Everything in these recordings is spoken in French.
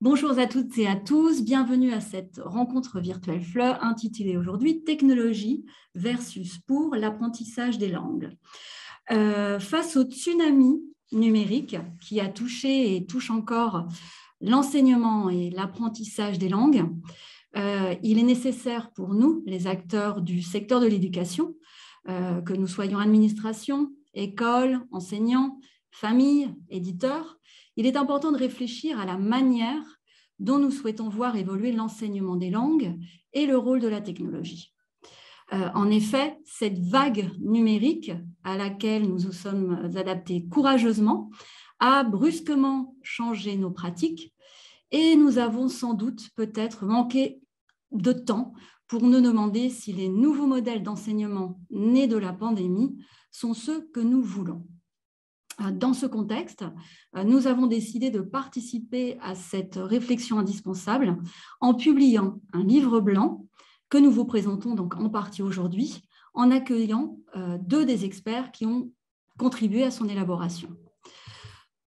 Bonjour à toutes et à tous, bienvenue à cette rencontre virtuelle FLE intitulée aujourd'hui Technologie versus pour l'apprentissage des langues. Face au tsunami numérique qui a touché et touche encore l'enseignement et l'apprentissage des langues, il est nécessaire pour nous, les acteurs du secteur de l'éducation, que nous soyons administration, école, enseignants, famille, éditeurs, il est important de réfléchir à la manière dont nous souhaitons voir évoluer l'enseignement des langues et le rôle de la technologie. En effet, cette vague numérique à laquelle nous nous sommes adaptés courageusement a brusquement changé nos pratiques et nous avons sans doute peut-être manqué de temps pour nous demander si les nouveaux modèles d'enseignement nés de la pandémie sont ceux que nous voulons. Dans ce contexte, nous avons décidé de participer à cette réflexion indispensable en publiant un livre blanc que nous vous présentons donc en partie aujourd'hui, en accueillant deux des experts qui ont contribué à son élaboration.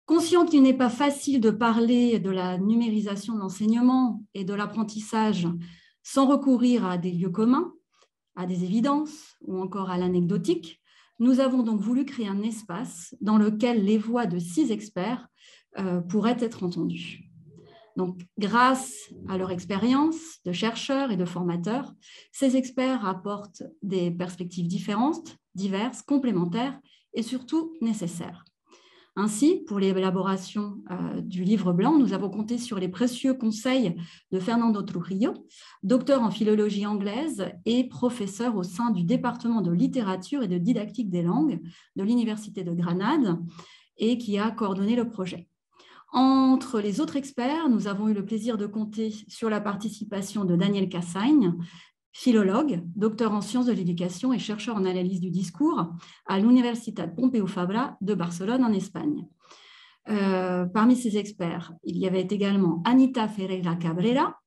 Conscient qu'il n'est pas facile de parler de la numérisation de l'enseignement et de l'apprentissage sans recourir à des lieux communs, à des évidences ou encore à l'anecdotique, nous avons donc voulu créer un espace dans lequel les voix de 6 experts pourraient être entendues. Donc, grâce à leur expérience de chercheurs et de formateurs, ces experts apportent des perspectives différentes, diverses, complémentaires et surtout nécessaires. Ainsi, pour l'élaboration du livre blanc, nous avons compté sur les précieux conseils de Fernando Trujillo, docteur en philologie anglaise et professeur au sein du département de littérature et de didactique des langues de l'Université de Grenade et qui a coordonné le projet. Entre les autres experts, nous avons eu le plaisir de compter sur la participation de Daniel Cassagne, philologue, docteur en sciences de l'éducation et chercheur en analyse du discours à l'Universitat Pompeu Fabra de Barcelone en Espagne. Parmi ces experts, il y avait également Anita Ferreira Cabrera,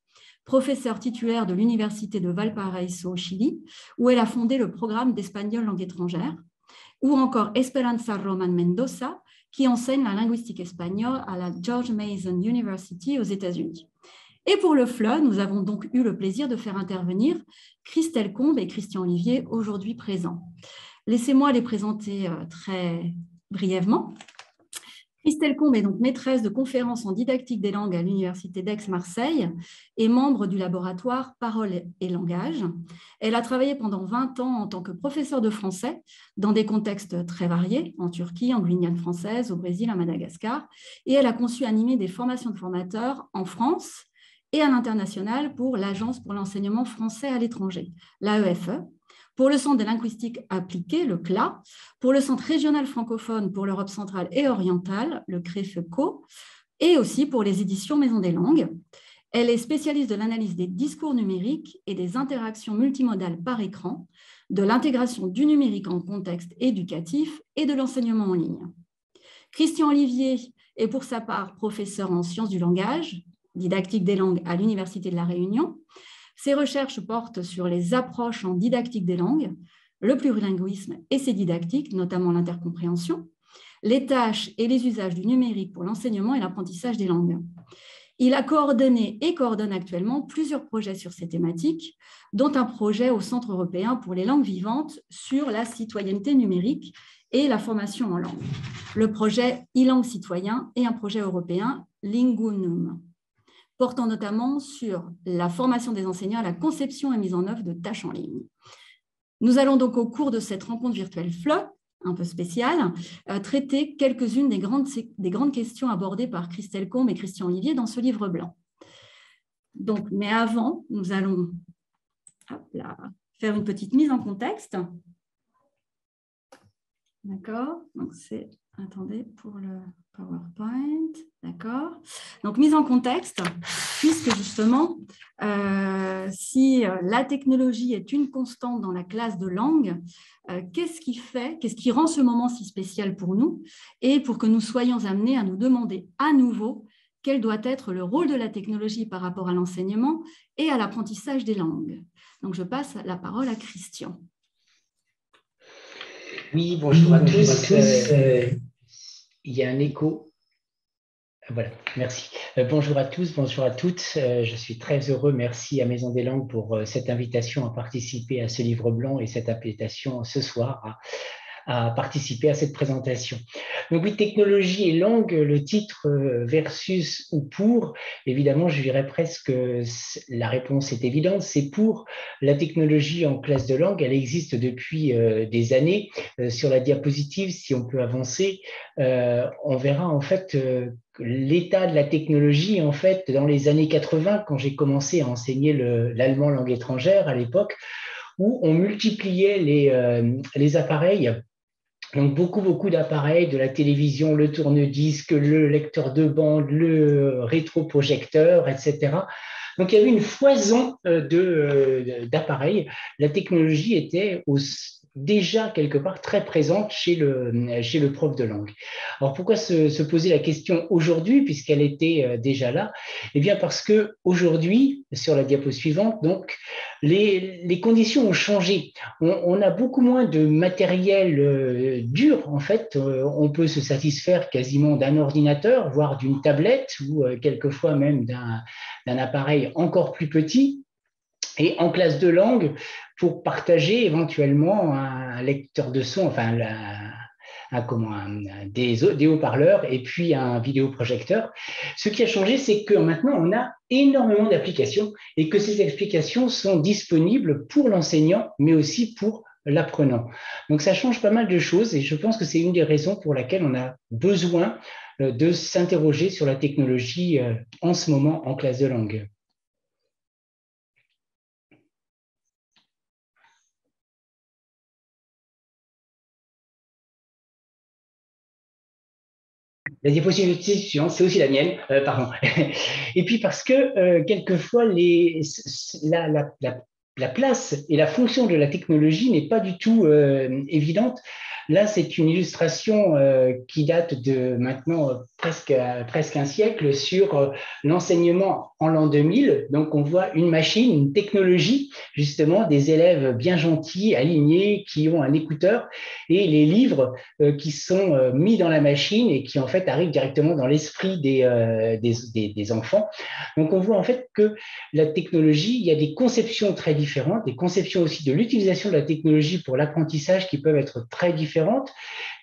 professeure titulaire de l'Université de Valparaíso au Chili, où elle a fondé le programme d'espagnol langue étrangère, ou encore Esperanza Roman Mendoza, qui enseigne la linguistique espagnole à la George Mason University aux États-Unis. Et pour le FLE, nous avons donc eu le plaisir de faire intervenir Christelle Combe et Christian Olivier, aujourd'hui présents. Laissez-moi les présenter très brièvement. Christelle Combe est donc maîtresse de conférences en didactique des langues à l'Université d'Aix-Marseille et membre du laboratoire Parole et Langage. Elle a travaillé pendant 20 ans en tant que professeure de français dans des contextes très variés, en Turquie, en Guyane française, au Brésil, à Madagascar, et elle a conçu et animé des formations de formateurs en France et à l'international pour l'Agence pour l'enseignement français à l'étranger, l'AEFE, pour le Centre de linguistique appliquée, le CLA, pour le Centre régional francophone pour l'Europe centrale et orientale, le CREFECO, et aussi pour les éditions Maison des langues. Elle est spécialiste de l'analyse des discours numériques et des interactions multimodales par écran, de l'intégration du numérique en contexte éducatif et de l'enseignement en ligne. Christian Olivier est pour sa part professeur en sciences du langage, didactique des langues à l'Université de La Réunion. Ses recherches portent sur les approches en didactique des langues, le plurilinguisme et ses didactiques, notamment l'intercompréhension, les tâches et les usages du numérique pour l'enseignement et l'apprentissage des langues. Il a coordonné et coordonne actuellement plusieurs projets sur ces thématiques, dont un projet au Centre européen pour les langues vivantes sur la citoyenneté numérique et la formation en langue. Le projet e-langue citoyen et un projet européen Lingunum, portant notamment sur la formation des enseignants à la conception et mise en œuvre de tâches en ligne. Nous allons donc au cours de cette rencontre virtuelle FLE, un peu spéciale, traiter quelques-unes des grandes questions abordées par Christelle Combe et Christian Olivier dans ce livre blanc. Donc, mais avant, nous allons faire une petite mise en contexte. D'accord, donc c'est, attendez, pour le PowerPoint, d'accord. Donc, mise en contexte, puisque justement, si la technologie est une constante dans la classe de langue, qu'est-ce qui rend ce moment si spécial pour nous et pour que nous soyons amenés à nous demander à nouveau quel doit être le rôle de la technologie par rapport à l'enseignement et à l'apprentissage des langues. Donc, je passe la parole à Christian. Oui, bonjour à tous. Il y a un écho. Voilà, merci. Bonjour à tous, bonjour à toutes. Je suis très heureux, merci à Maison des Langues pour cette invitation à participer à ce livre blanc et cette invitation ce soir à participer à cette présentation. Donc oui, technologie et langue, le titre versus ou pour, évidemment, je dirais presque la réponse est évidente, c'est pour. La technologie en classe de langue, elle existe depuis des années. Sur la diapositive, si on peut avancer, on verra en fait l'état de la technologie en fait dans les années 80 quand j'ai commencé à enseigner l'allemand langue étrangère à l'époque où on multipliait les appareils. Donc beaucoup d'appareils, de la télévision, le tourne-disque, le lecteur de bande, le rétroprojecteur, etc. Donc il y avait une foison d'appareils. La technologie était déjà quelque part très présente chez le prof de langue. Alors pourquoi se poser la question aujourd'hui puisqu'elle était déjà là? Eh bien parce que aujourd'hui, sur la diapo suivante, donc les conditions ont changé. On a beaucoup moins de matériel dur, en fait. On peut se satisfaire quasiment d'un ordinateur, voire d'une tablette, ou quelquefois même d'un appareil encore plus petit. Et en classe de langue, pour partager éventuellement un lecteur de son, enfin des haut-parleurs et puis un vidéoprojecteur. Ce qui a changé, c'est que maintenant, on a énormément d'applications et que ces applications sont disponibles pour l'enseignant, mais aussi pour l'apprenant. Donc, ça change pas mal de choses et je pense que c'est une des raisons pour laquelle on a besoin de s'interroger sur la technologie en ce moment en classe de langue. La diapositive suivante, c'est aussi la mienne, pardon. Et puis parce que quelquefois, la place et la fonction de la technologie n'est pas du tout évidente. Là, c'est une illustration qui date de maintenant presque un siècle sur l'enseignement en l'an 2000. Donc, on voit une machine, une technologie, justement, des élèves bien gentils, alignés, qui ont un écouteur, et les livres qui sont mis dans la machine et qui, en fait, arrivent directement dans l'esprit des enfants. Donc, on voit, en fait, que la technologie, il y a des conceptions très différentes, des conceptions aussi de l'utilisation de la technologie pour l'apprentissage qui peuvent être très différentes.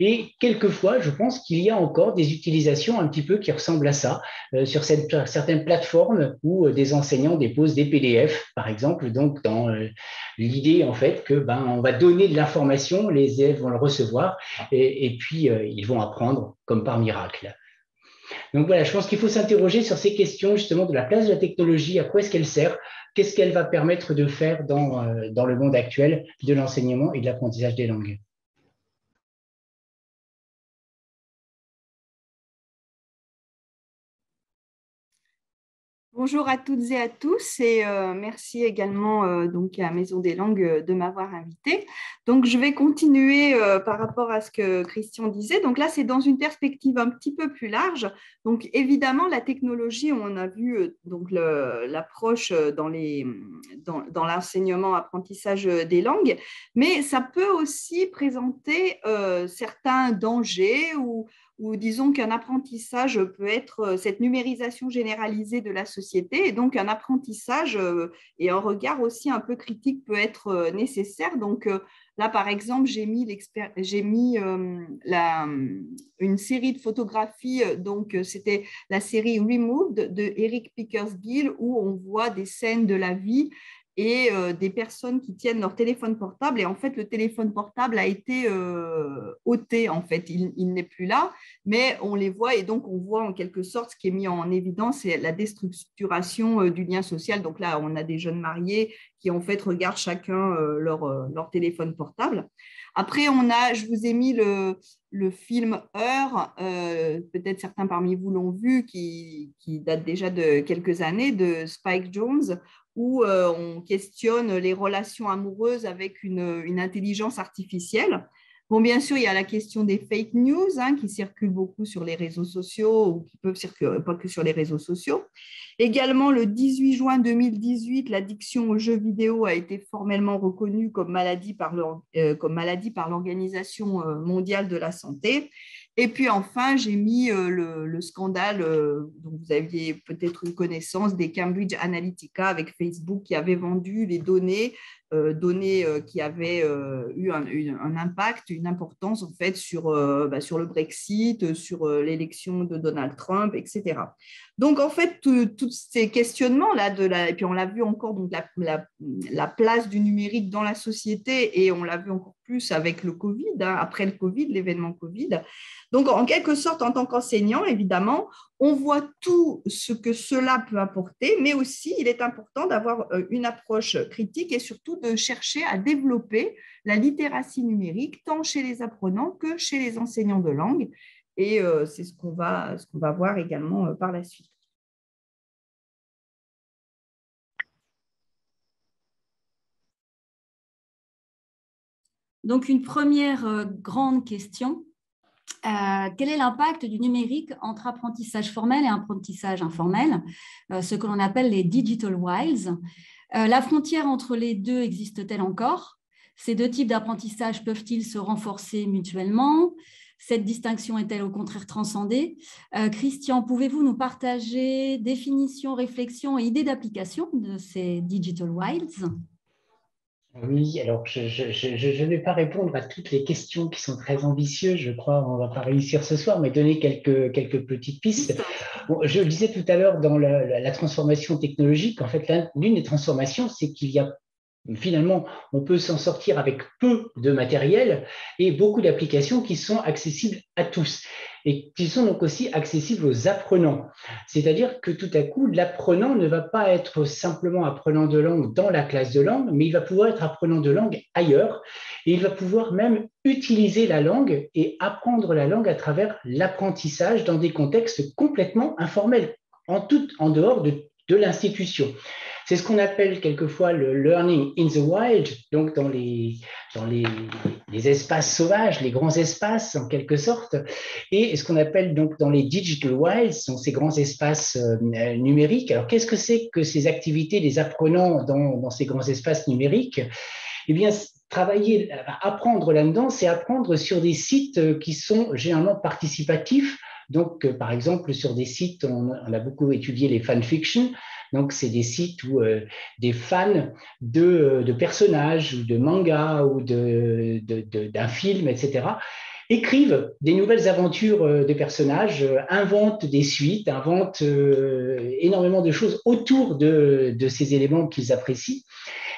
Et quelquefois, je pense qu'il y a encore des utilisations un petit peu qui ressemblent à ça sur certaines plateformes où des enseignants déposent des PDF, par exemple. Donc, dans l'idée, en fait, que on va donner de l'information, les élèves vont le recevoir et puis ils vont apprendre comme par miracle. Donc voilà, je pense qu'il faut s'interroger sur ces questions justement de la place de la technologie, à quoi est-ce qu'elle sert, qu'est-ce qu'elle va permettre de faire dans le monde actuel de l'enseignement et de l'apprentissage des langues. Bonjour à toutes et à tous et merci également donc à Maison des Langues de m'avoir invitée. Donc je vais continuer par rapport à ce que Christian disait. Donc là c'est dans une perspective un petit peu plus large. Donc évidemment la technologie, on a vu donc l'approche dans l'enseignement apprentissage des langues, mais ça peut aussi présenter certains dangers ou disons qu'un apprentissage peut être cette numérisation généralisée de la société et donc un apprentissage et un regard aussi un peu critique peut être nécessaire. Donc là, par exemple, j'ai mis une série de photographies, donc c'était la série Removed de Eric Pickersgill où on voit des scènes de la vie et des personnes qui tiennent leur téléphone portable. Et en fait, le téléphone portable a été ôté. En fait, il n'est plus là, mais on les voit. Et donc, on voit en quelque sorte ce qui est mis en évidence, c'est la déstructuration du lien social. Donc là, on a des jeunes mariés qui, en fait, regardent chacun leur téléphone portable. Après, je vous ai mis le film Heure, peut-être certains parmi vous l'ont vu, qui date déjà de quelques années, de Spike Jonze, où on questionne les relations amoureuses avec une intelligence artificielle. Bon, bien sûr, il y a la question des fake news qui circulent beaucoup sur les réseaux sociaux ou qui peuvent circuler pas que sur les réseaux sociaux. Également, le 18 juin 2018, l'addiction aux jeux vidéo a été formellement reconnue comme maladie par l'Organisation mondiale de la santé. Et puis enfin, j'ai mis le scandale dont vous aviez peut-être une connaissance des Cambridge Analytica avec Facebook qui avait vendu les données qui avaient eu un impact, une importance en fait sur le Brexit, sur l'élection de Donald Trump, etc. Donc en fait, tous ces questionnements-là, et puis on l'a vu encore, donc la place du numérique dans la société, et on l'a vu encore plus avec le Covid, hein, après le Covid, l'événement Covid. Donc, en quelque sorte, en tant qu'enseignant, évidemment, on voit tout ce que cela peut apporter, mais aussi, il est important d'avoir une approche critique et surtout de chercher à développer la littératie numérique, tant chez les apprenants que chez les enseignants de langue. Et c'est ce qu'on va voir également par la suite. Donc, une première grande question. Quel est l'impact du numérique entre apprentissage formel et apprentissage informel, ce que l'on appelle les digital wilds? La frontière entre les deux existe-t-elle encore? Ces deux types d'apprentissage peuvent-ils se renforcer mutuellement? Cette distinction est-elle au contraire transcendée? Christian, pouvez-vous nous partager définition, réflexion et idées d'application de ces digital wilds? Oui, alors je ne vais pas répondre à toutes les questions qui sont très ambitieuses, je crois, on ne va pas réussir ce soir, mais donner quelques petites pistes. Bon, je le disais tout à l'heure dans la transformation technologique, en fait, l'une des transformations, c'est qu'il y a finalement, on peut s'en sortir avec peu de matériel et beaucoup d'applications qui sont accessibles à tous et qui sont donc aussi accessibles aux apprenants. C'est-à-dire que tout à coup, l'apprenant ne va pas être simplement apprenant de langue dans la classe de langue, mais il va pouvoir être apprenant de langue ailleurs et il va pouvoir même utiliser la langue et apprendre la langue à travers l'apprentissage dans des contextes complètement informels, en dehors de l'institution. C'est ce qu'on appelle quelquefois le learning in the wild, donc dans les espaces sauvages, les grands espaces en quelque sorte, et ce qu'on appelle donc dans les digital wilds, sont ces grands espaces numériques. Alors qu'est-ce que c'est que ces activités des apprenants dans ces grands espaces numériques? Eh bien, apprendre là-dedans, c'est apprendre sur des sites qui sont généralement participatifs. Donc, par exemple, sur des sites, on a beaucoup étudié les fanfictions. Donc, c'est des sites où des fans de personnages ou de mangas ou d'un film, etc., écrivent des nouvelles aventures de personnages, inventent des suites, inventent énormément de choses autour de ces éléments qu'ils apprécient.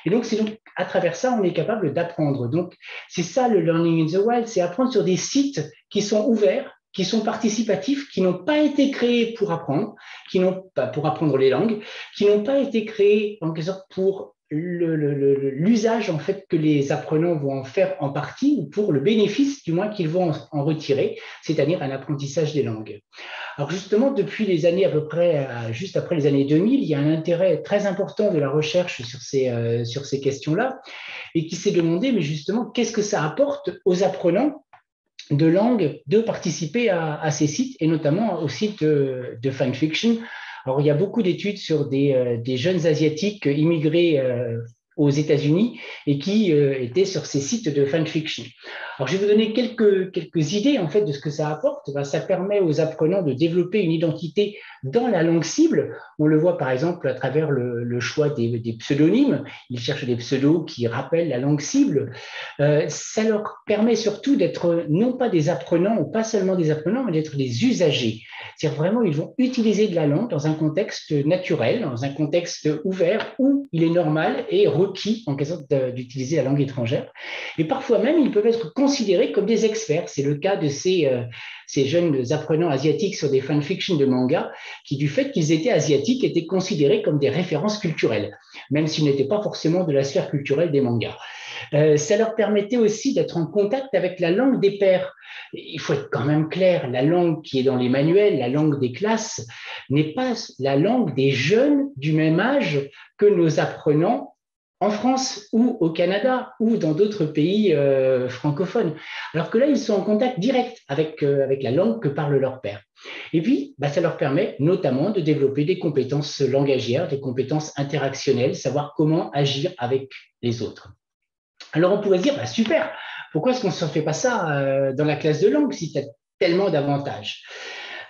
Et donc, c'est donc à travers ça, on est capable d'apprendre. Donc, c'est ça le learning in the wild, c'est apprendre sur des sites qui sont ouverts, qui sont participatifs, qui n'ont pas été créés pour apprendre, qui n'ont pas pour apprendre les langues, qui n'ont pas été créés en quelque sorte pour l'usage en fait que les apprenants vont en faire en partie ou pour le bénéfice du moins qu'ils vont en retirer, c'est-à-dire un apprentissage des langues. Alors justement, depuis les années à peu près, juste après les années 2000, il y a un intérêt très important de la recherche sur ces questions-là et qui s'est demandé, mais justement, qu'est-ce que ça apporte aux apprenants de langue de participer à ces sites et notamment aux sites de fanfiction. Alors, il y a beaucoup d'études sur des jeunes Asiatiques immigrés aux États-Unis et qui étaient sur ces sites de fanfiction. Alors, je vais vous donner quelques idées en fait de ce que ça apporte. Ça permet aux apprenants de développer une identité dans la langue cible. On le voit par exemple à travers le choix des pseudonymes. Ils cherchent des pseudos qui rappellent la langue cible. Ça leur permet surtout d'être non pas des apprenants ou pas seulement des apprenants, mais d'être des usagers. C'est-à-dire vraiment, ils vont utiliser de la langue dans un contexte naturel, dans un contexte ouvert où il est normal et requis en quelque sorte d'utiliser la langue étrangère. Et parfois même, ils peuvent être considérés comme des experts. C'est le cas de ces jeunes apprenants asiatiques sur des fanfictions de manga qui, du fait qu'ils étaient asiatiques, étaient considérés comme des références culturelles, même s'ils n'étaient pas forcément de la sphère culturelle des mangas. Ça leur permettait aussi d'être en contact avec la langue des pairs. Il faut être quand même clair, la langue qui est dans les manuels, la langue des classes, n'est pas la langue des jeunes du même âge que nos apprenants en France ou au Canada ou dans d'autres pays francophones. Alors que là, ils sont en contact direct avec la langue que parlent leurs pairs. Et puis, ça leur permet notamment de développer des compétences langagières, des compétences interactionnelles, savoir comment agir avec les autres. Alors, on pourrait se dire, super, pourquoi est-ce qu'on ne se fait pas ça dans la classe de langue si tu as tellement d'avantages.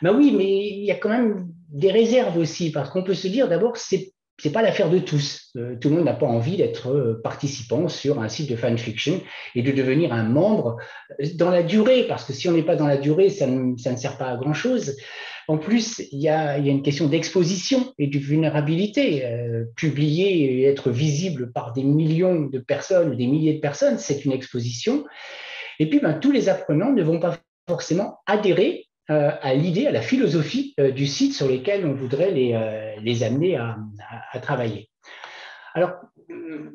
Ben oui, mais il y a quand même des réserves aussi, parce qu'on peut se dire d'abord, c'est pas l'affaire de tous. Tout le monde n'a pas envie d'être participant sur un site de fanfiction et de devenir un membre dans la durée, parce que si on n'est pas dans la durée, ça ne sert pas à grand-chose. En plus, il y a une question d'exposition et de vulnérabilité. Publier et être visible par des millions de personnes, des milliers de personnes, c'est une exposition. Et puis, tous les apprenants ne vont pas forcément adhérer à l'idée, à la philosophie du site sur lesquels on voudrait les amener à travailler. Alors,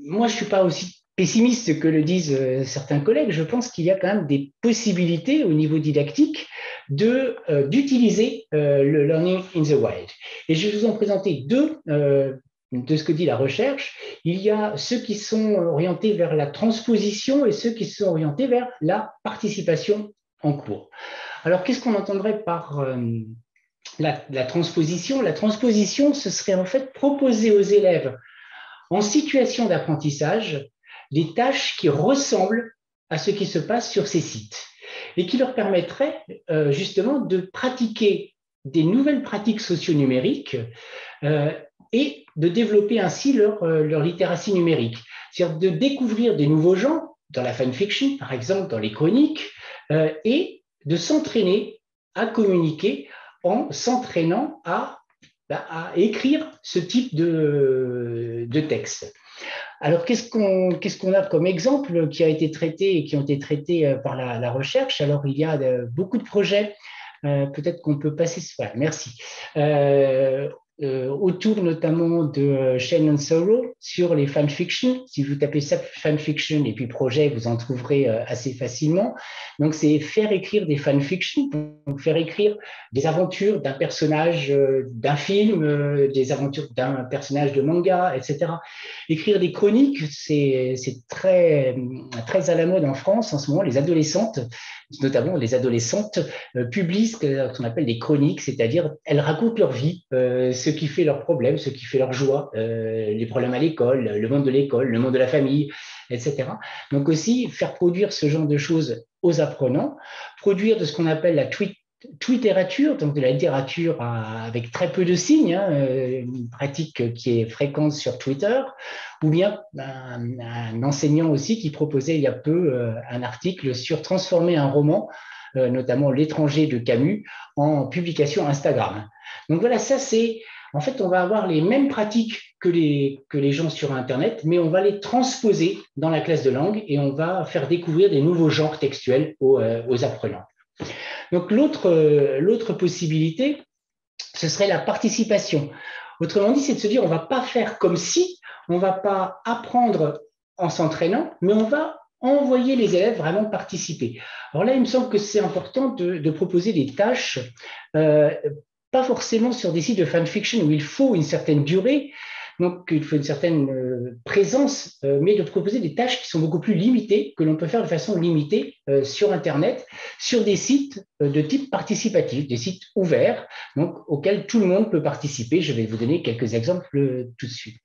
moi, je ne suis pas aussi pessimiste que le disent certains collègues. Je pense qu'il y a quand même des possibilités au niveau didactique d'utiliser le learning in the wild. Et je vais vous en présenter deux de ce que dit la recherche. Il y a ceux qui sont orientés vers la transposition et ceux qui sont orientés vers la participation en cours. Alors, qu'est-ce qu'on entendrait par la transposition? La transposition, ce serait en fait proposer aux élèves en situation d'apprentissage des tâches qui ressemblent à ce qui se passe sur ces sites et qui leur permettraient justement de pratiquer des nouvelles pratiques socio-numériques et de développer ainsi leur littératie numérique. C'est-à-dire de découvrir des nouveaux genres dans la fanfiction, par exemple, dans les chroniques, et de s'entraîner à communiquer en s'entraînant à écrire ce type de texte. Alors, qu'est-ce qu'on a comme exemple qui a été traité et qui ont été traités par la recherche? Alors, il y a beaucoup de projets. Peut-être qu'on peut passer. Voilà, merci. Autour notamment de Shannon Sorrow sur les fanfictions. Si vous tapez ça, fanfiction et puis projet, vous en trouverez assez facilement. Donc, c'est faire écrire des fanfictions, donc faire écrire des aventures d'un personnage d'un film, des aventures d'un personnage de manga, etc. Écrire des chroniques, c'est très, très à la mode en France en ce moment. Les adolescentes, notamment les adolescentes, publient ce qu'on appelle des chroniques, c'est-à-dire elles racontent leur vie, ce qui fait leurs problèmes, ce qui fait leur joie, les problèmes à l'école, le monde de l'école, le monde de la famille, etc. Donc aussi, faire produire ce genre de choses aux apprenants, produire de ce qu'on appelle la tweetérature, donc de la littérature avec très peu de signes, une pratique qui est fréquente sur Twitter, ou bien un enseignant aussi qui proposait il y a peu un article sur transformer un roman, notamment L'étranger de Camus, en publication Instagram. Donc voilà, ça c'est, en fait, on va avoir les mêmes pratiques que les gens sur Internet, mais on va les transposer dans la classe de langue et on va faire découvrir des nouveaux genres textuels aux apprenants. Donc l'autre possibilité, ce serait la participation. Autrement dit, c'est de se dire, on ne va pas faire comme si, on ne va pas apprendre en s'entraînant, mais on va envoyer les élèves vraiment participer. Alors là, il me semble que c'est important de proposer des tâches, pas forcément sur des sites de fanfiction où il faut une certaine durée, donc il faut une certaine présence, mais de proposer des tâches qui sont beaucoup plus limitées, que l'on peut faire de façon limitée sur Internet, sur des sites de type participatif, des sites ouverts, donc auxquels tout le monde peut participer. Je vais vous donner quelques exemples tout de suite.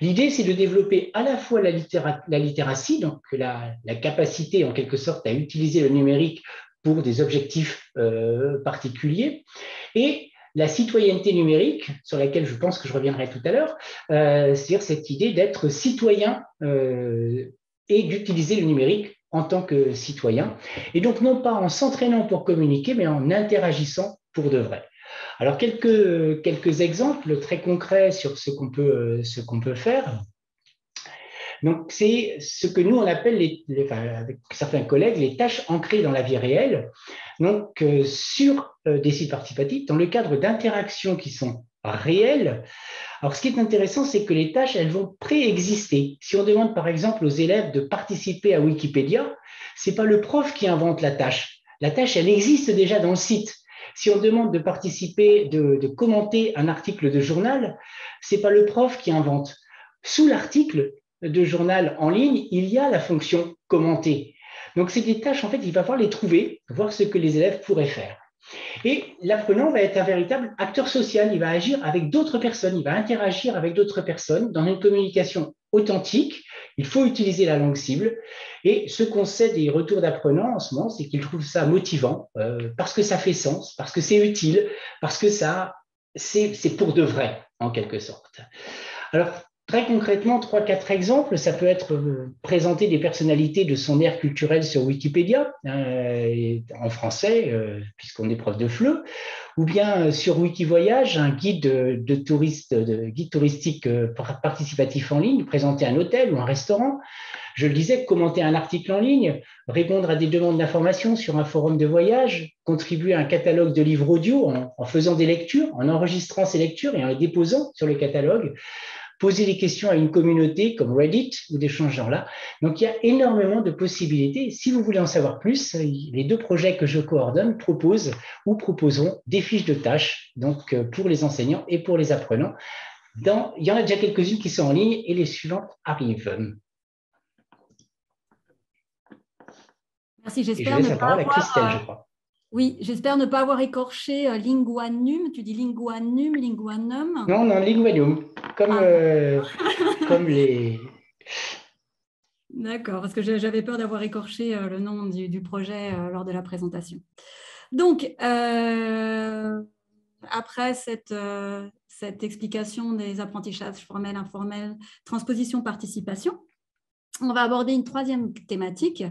L'idée, c'est de développer à la fois la littératie, donc la capacité en quelque sorte à utiliser le numérique pour des objectifs particuliers, et la citoyenneté numérique, sur laquelle je pense que je reviendrai tout à l'heure, c'est-à-dire cette idée d'être citoyen et d'utiliser le numérique en tant que citoyen. Et donc, non pas en s'entraînant pour communiquer, mais en interagissant pour de vrai. Alors, quelques exemples très concrets sur ce qu'on peut faire. Donc, c'est ce que nous, on appelle, avec certains collègues, les tâches ancrées dans la vie réelle. Donc, sur des sites participatifs, dans le cadre d'interactions qui sont réelles. Alors, ce qui est intéressant, c'est que les tâches, elles vont préexister. Si on demande, par exemple, aux élèves de participer à Wikipédia, ce n'est pas le prof qui invente la tâche. La tâche, elle existe déjà dans le site. Si on demande de participer, de commenter un article de journal, ce n'est pas le prof qui invente. Sous l'article de journal en ligne, il y a la fonction commenter. Donc, c'est des tâches, en fait, il va falloir les trouver, voir ce que les élèves pourraient faire. Et l'apprenant va être un véritable acteur social, il va agir avec d'autres personnes, il va interagir avec d'autres personnes dans une communication authentique, il faut utiliser la langue cible. Et ce qu'on sait des retours d'apprenants en ce moment, c'est qu'ils trouvent ça motivant parce que ça fait sens, parce que c'est utile, parce que c'est pour de vrai, en quelque sorte. Alors, très concrètement, 3-4 exemples, ça peut être présenter des personnalités de son ère culturelle sur Wikipédia, en français, puisqu'on est prof de FLE, ou bien sur Wikivoyage, un guide guide touristique participatif en ligne, présenter un hôtel ou un restaurant. Je le disais, commenter un article en ligne, répondre à des demandes d'informations sur un forum de voyage, contribuer à un catalogue de livres audio en faisant des lectures, en enregistrant ces lectures et en les déposant sur le catalogue, poser des questions à une communauté comme Reddit ou des choses genre-là. Donc, il y a énormément de possibilités. Si vous voulez en savoir plus, les 2 projets que je coordonne proposent ou proposeront des fiches de tâches donc, pour les enseignants et pour les apprenants. Il y en a déjà quelques-unes qui sont en ligne et les suivantes arrivent. Merci, j'espère ne pas avoir... Christelle, je crois. Oui, j'espère ne pas avoir écorché linguanum. Tu dis linguanum, linguanum? Non, linguanum, comme les... D'accord, parce que j'avais peur d'avoir écorché le nom du projet lors de la présentation. Donc, après cette explication des apprentissages formels, informels, transposition, participation, on va aborder une 3e thématique,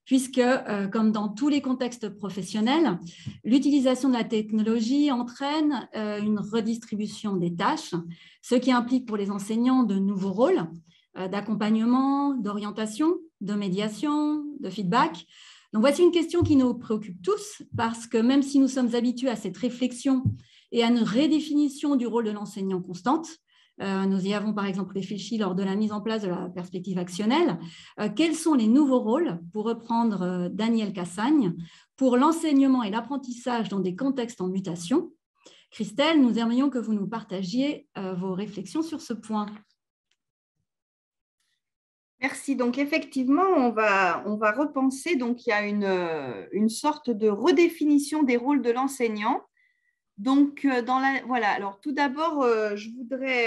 puisque, comme dans tous les contextes professionnels, l'utilisation de la technologie entraîne une redistribution des tâches, ce qui implique pour les enseignants de nouveaux rôles d'accompagnement, d'orientation, de médiation, de feedback. Donc, voici une question qui nous préoccupe tous, parce que même si nous sommes habitués à cette réflexion et à une redéfinition du rôle de l'enseignant constante, nous y avons par exemple réfléchi lors de la mise en place de la perspective actionnelle. Quels sont les nouveaux rôles, pour reprendre Daniel Cassagne, pour l'enseignement et l'apprentissage dans des contextes en mutation? Christelle, nous aimerions que vous nous partagiez vos réflexions sur ce point. Merci. Donc, effectivement, on va repenser. Donc, il y a une sorte de redéfinition des rôles de l'enseignant. Donc, voilà. Alors, tout d'abord, je voudrais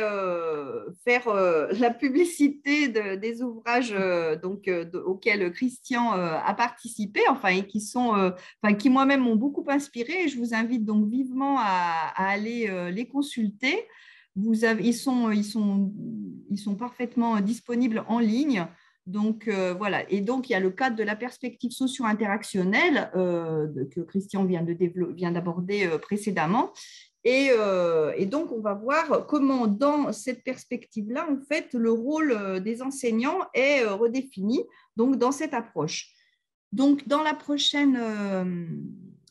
faire la publicité des ouvrages auxquels Christian a participé, et qui moi-même m'ont beaucoup inspiré. Et je vous invite donc vivement à aller les consulter. Ils sont parfaitement disponibles en ligne. Donc, voilà. Et donc, il y a le cadre de la perspective socio-interactionnelle que Christian vient d'aborder précédemment. Et donc, on va voir comment, dans cette perspective-là, en fait, le rôle des enseignants est redéfini donc, dans cette approche. Donc, dans la prochaine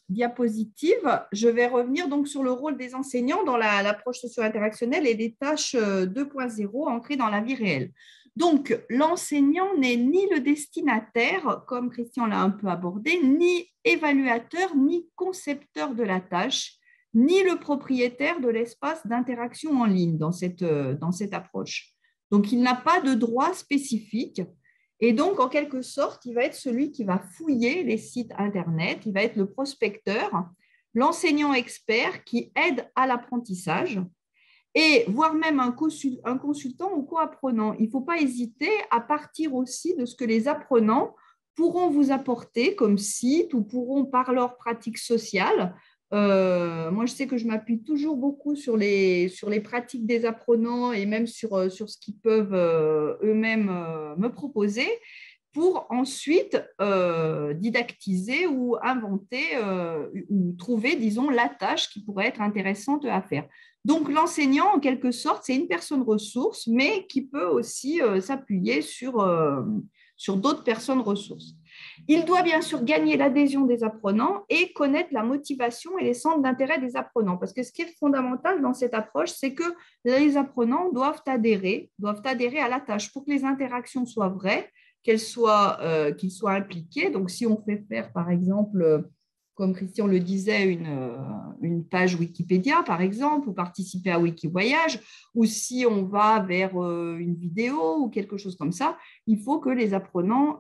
diapositive, je vais revenir donc sur le rôle des enseignants dans l'approche socio-interactionnelle et des tâches 2.0 ancrées dans la vie réelle. Donc, l'enseignant n'est ni le destinataire, comme Christian l'a un peu abordé, ni évaluateur, ni concepteur de la tâche, ni le propriétaire de l'espace d'interaction en ligne dans cette approche. Donc, il n'a pas de droit spécifique. Et donc, en quelque sorte, il va être celui qui va fouiller les sites Internet, il va être le prospecteur, l'enseignant expert qui aide à l'apprentissage, et voire même un consultant ou co-apprenant. Il ne faut pas hésiter à partir aussi de ce que les apprenants pourront vous apporter comme site ou pourront par leur pratique sociale. Moi, je sais que je m'appuie toujours beaucoup sur les pratiques des apprenants et même sur ce qu'ils peuvent eux-mêmes me proposer pour ensuite didactiser ou inventer ou trouver, disons, la tâche qui pourrait être intéressante à faire. Donc, l'enseignant, en quelque sorte, c'est une personne ressource, mais qui peut aussi s'appuyer sur d'autres personnes ressources. Il doit bien sûr gagner l'adhésion des apprenants et connaître la motivation et les centres d'intérêt des apprenants. Parce que ce qui est fondamental dans cette approche, c'est que les apprenants doivent adhérer à la tâche pour que les interactions soient vraies, qu'ils soient impliqués. Donc, si on fait faire, par exemple, comme Christian le disait, une page Wikipédia, par exemple, ou participer à Wikivoyage, ou si on va vers une vidéo ou quelque chose comme ça, il faut que les apprenants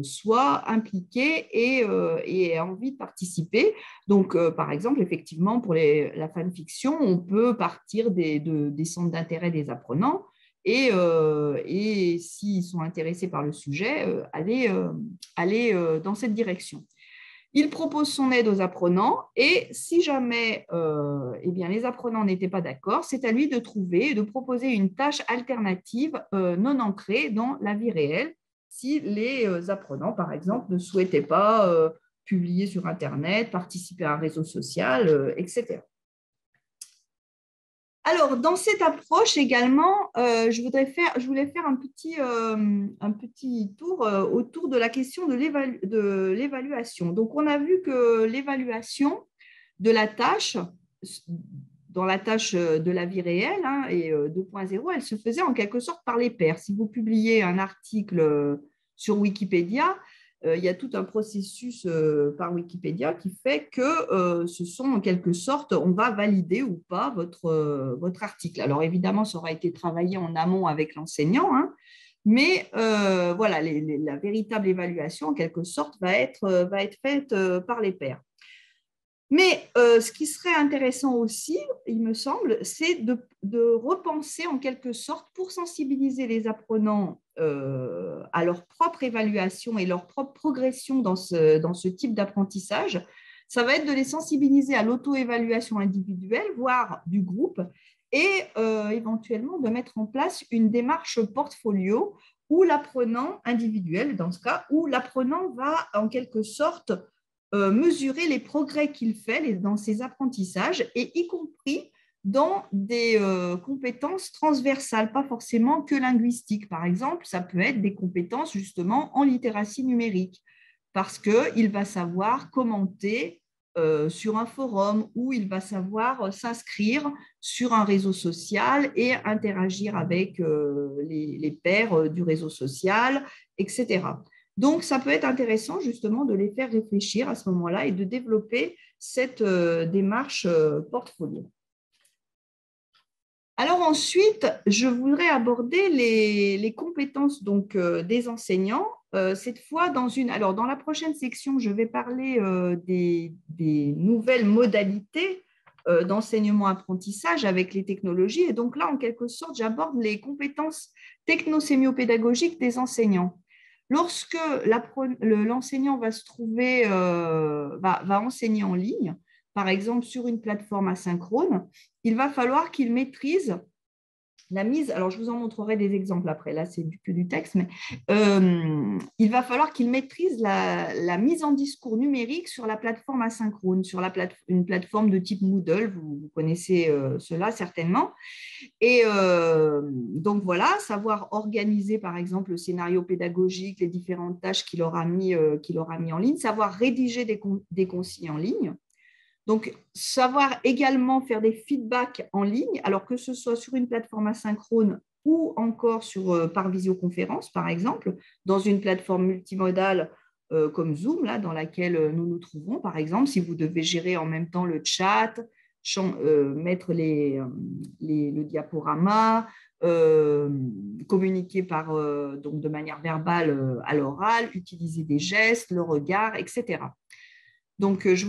soient impliqués et aient envie de participer. Donc, par exemple, effectivement, pour la fanfiction, on peut partir des centres d'intérêt des apprenants et s'ils sont intéressés par le sujet, aller dans cette direction. Il propose son aide aux apprenants et si jamais eh bien, les apprenants n'étaient pas d'accord, c'est à lui de trouver et de proposer une tâche alternative non ancrée dans la vie réelle si les apprenants, par exemple, ne souhaitaient pas publier sur Internet, participer à un réseau social, etc. Alors, dans cette approche également, je voulais faire un petit tour autour de la question de l'évaluation. Donc, on a vu que l'évaluation de la tâche, dans la tâche de la vie réelle et 2.0, elle se faisait en quelque sorte par les pairs. Si vous publiez un article sur Wikipédia, il y a tout un processus par Wikipédia qui fait que ce sont en quelque sorte, on va valider ou pas votre article. Alors évidemment, ça aura été travaillé en amont avec l'enseignant, mais voilà, la véritable évaluation en quelque sorte va être faite par les pairs. Mais ce qui serait intéressant aussi, il me semble, c'est de repenser en quelque sorte pour sensibiliser les apprenants à leur propre évaluation et leur propre progression dans ce type d'apprentissage. Ça va être de les sensibiliser à l'auto-évaluation individuelle, voire du groupe, et éventuellement de mettre en place une démarche portfolio où l'apprenant individuel, dans ce cas, où l'apprenant va en quelque sorte mesurer les progrès qu'il fait dans ses apprentissages et y compris dans des compétences transversales, pas forcément que linguistiques. Par exemple, ça peut être des compétences justement en littératie numérique parce qu'il va savoir commenter sur un forum ou il va savoir s'inscrire sur un réseau social et interagir avec les pairs du réseau social, etc. Donc, ça peut être intéressant justement de les faire réfléchir à ce moment-là et de développer cette démarche portfolio. Alors ensuite, je voudrais aborder les compétences donc, des enseignants. Cette fois, dans la prochaine section, je vais parler des nouvelles modalités d'enseignement-apprentissage avec les technologies. Et donc là, en quelque sorte, j'aborde les compétences techno-sémiopédagogiques des enseignants. Lorsque l'enseignant va se trouver, va enseigner en ligne, par exemple sur une plateforme asynchrone, il va falloir qu'il maîtrise la mise, alors je vous en montrerai des exemples après, là c'est que du texte, mais il va falloir qu'il maîtrise la mise en discours numérique sur la plateforme asynchrone, sur une plateforme de type Moodle, vous connaissez cela certainement. Et donc voilà, savoir organiser par exemple le scénario pédagogique, les différentes tâches qu'il aura mis en ligne, savoir rédiger des consignes en ligne. Donc, savoir également faire des feedbacks en ligne, alors que ce soit sur une plateforme asynchrone ou encore par visioconférence, par exemple, dans une plateforme multimodale comme Zoom, là, dans laquelle nous nous trouvons, par exemple, si vous devez gérer en même temps le chat, mettre le diaporama, communiquer donc de manière verbale à l'oral, utiliser des gestes, le regard, etc. Donc, je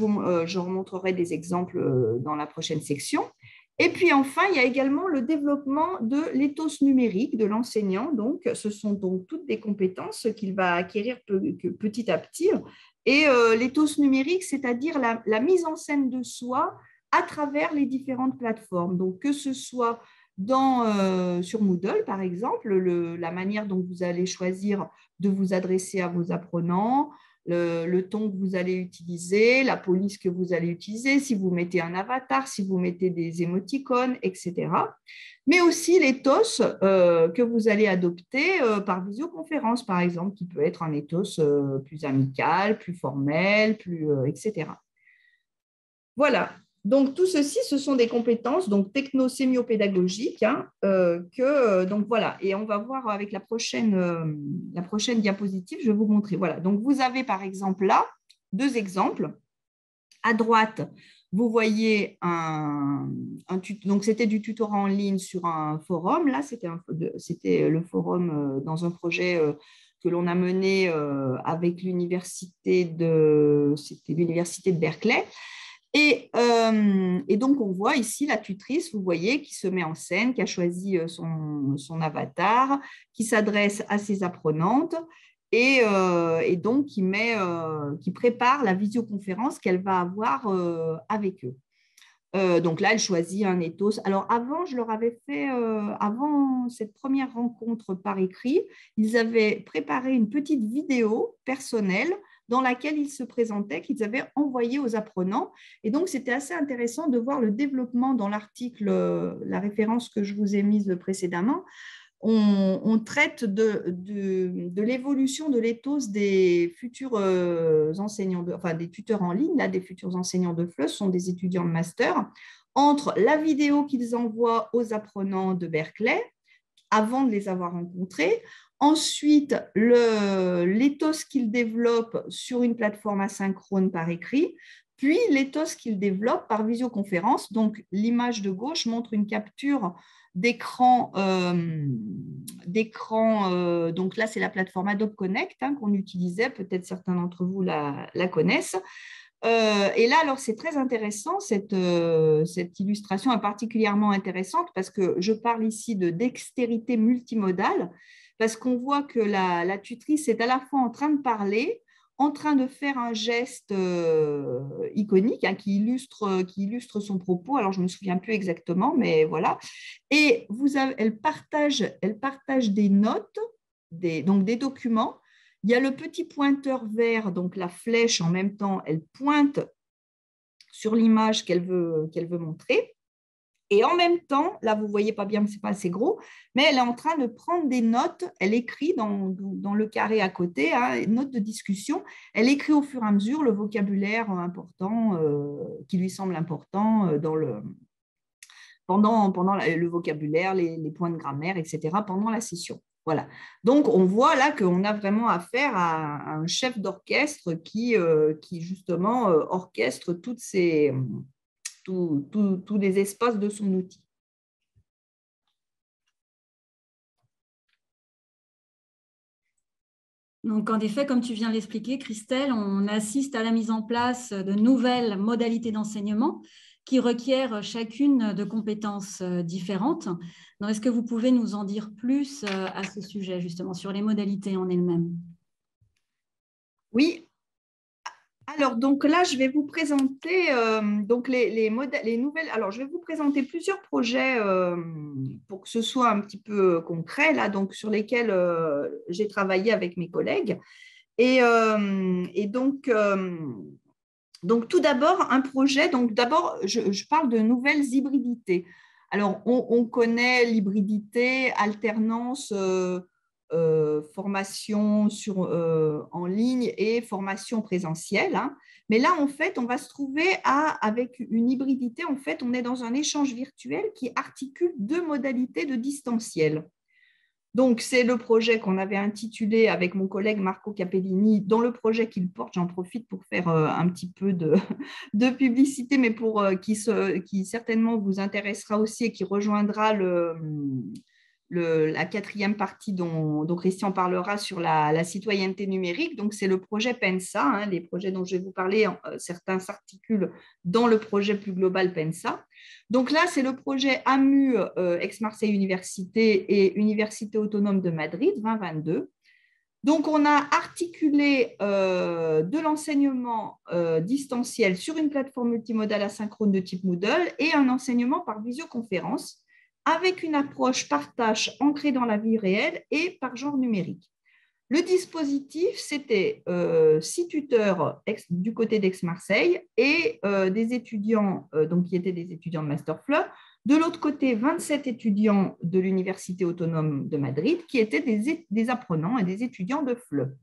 remontrerai des exemples dans la prochaine section. Et puis enfin, il y a également le développement de l'éthos numérique de l'enseignant. Donc, ce sont donc toutes des compétences qu'il va acquérir petit à petit. Et l'éthos numérique, c'est-à-dire la mise en scène de soi à travers les différentes plateformes. Donc, que ce soit sur Moodle, par exemple, la manière dont vous allez choisir de vous adresser à vos apprenants, le ton que vous allez utiliser, la police que vous allez utiliser, si vous mettez un avatar, si vous mettez des émoticônes, etc. Mais aussi l'éthos que vous allez adopter par visioconférence, par exemple, qui peut être un éthos plus amical, plus formel, etc. Voilà. Donc, tout ceci, ce sont des compétences donc techno-sémiopédagogiques donc voilà. Et on va voir avec la prochaine diapositive, je vais vous montrer. Voilà. Donc, vous avez par exemple là 2 exemples. À droite, vous voyez donc c'était du tutorat en ligne sur un forum. Là, c'était le forum dans un projet que l'on a mené avec l'université de Berkeley. Et donc, on voit ici la tutrice, vous voyez, qui se met en scène, qui a choisi son avatar, qui s'adresse à ses apprenantes et donc qui prépare la visioconférence qu'elle va avoir avec eux. Donc là, elle choisit un ethos. Alors avant, je leur avais fait, avant cette première rencontre par écrit, ils avaient préparé une petite vidéo personnelle dans laquelle ils se présentaient, qu'ils avaient envoyé aux apprenants. Et donc, c'était assez intéressant de voir le développement dans l'article, la référence que je vous ai mise précédemment. On traite de l'évolution de l'éthos des futurs enseignants, enfin des tuteurs en ligne, là, des futurs enseignants de FLE, sont des étudiants de master, entre la vidéo qu'ils envoient aux apprenants de Berkeley, avant de les avoir rencontrés, ensuite l'éthos qu'ils développent sur une plateforme asynchrone par écrit, puis l'éthos qu'ils développent par visioconférence. Donc, l'image de gauche montre une capture d'écran. Donc là, c'est la plateforme Adobe Connect qu'on utilisait. Peut-être certains d'entre vous la connaissent. Et là, alors, c'est très intéressant, cette illustration est particulièrement intéressante parce que je parle ici de dextérité multimodale, parce qu'on voit que la tutrice est à la fois en train de parler, en train de faire un geste iconique qui illustre son propos. Alors, je ne me souviens plus exactement, mais voilà. Et elle partage des notes, donc des documents. Il y a le petit pointeur vert, donc la flèche en même temps, elle pointe sur l'image qu'elle veut montrer. Et en même temps, là, vous ne voyez pas bien, ce n'est pas assez gros, mais elle est en train de prendre des notes. Elle écrit dans le carré à côté, notes de discussion. Elle écrit au fur et à mesure le vocabulaire important qui lui semble important pendant le vocabulaire, les points de grammaire, etc., pendant la session. Voilà. Donc, on voit là qu'on a vraiment affaire à un chef d'orchestre qui justement orchestre tous les espaces de son outil. Donc, en effet, comme tu viens de l'expliquer, Christelle, on assiste à la mise en place de nouvelles modalités d'enseignement qui requièrent chacune de compétences différentes. Donc, est-ce que vous pouvez nous en dire plus à ce sujet, justement, sur les modalités en elles-mêmes? Oui. Alors, donc là, je vais vous présenter donc les nouvelles. Alors, je vais vous présenter plusieurs projets pour que ce soit un petit peu concret, là, donc, sur lesquels j'ai travaillé avec mes collègues. Et donc, tout d'abord, un projet. Donc, d'abord, je parle de nouvelles hybridités. Alors, on connaît l'hybridité, alternance, formation en ligne et formation présentielle. Mais là, en fait, on va se trouver avec une hybridité. En fait, on est dans un échange virtuel qui articule deux modalités de distanciel. Donc, c'est le projet qu'on avait intitulé avec mon collègue Marco Capellini. Dans le projet qu'il porte, j'en profite pour faire un petit peu de publicité, mais qui certainement vous intéressera aussi et qui rejoindra la quatrième partie dont Christian parlera sur la citoyenneté numérique. Donc, c'est le projet PENSA. Les projets dont je vais vous parler, certains s'articulent dans le projet plus global PENSA. Donc là, c'est le projet AMU, Aix-Marseille Université et Université Autonome de Madrid 2022. Donc, on a articulé de l'enseignement distanciel sur une plateforme multimodale asynchrone de type Moodle et un enseignement par visioconférence avec une approche par tâche ancrée dans la vie réelle et par genre numérique. Le dispositif, c'était 6 tuteurs du côté d'Aix-Marseille et des étudiants, donc qui étaient des étudiants de Master FLE. De l'autre côté, 27 étudiants de l'Université Autonome de Madrid qui étaient des apprenants et des étudiants de FLE.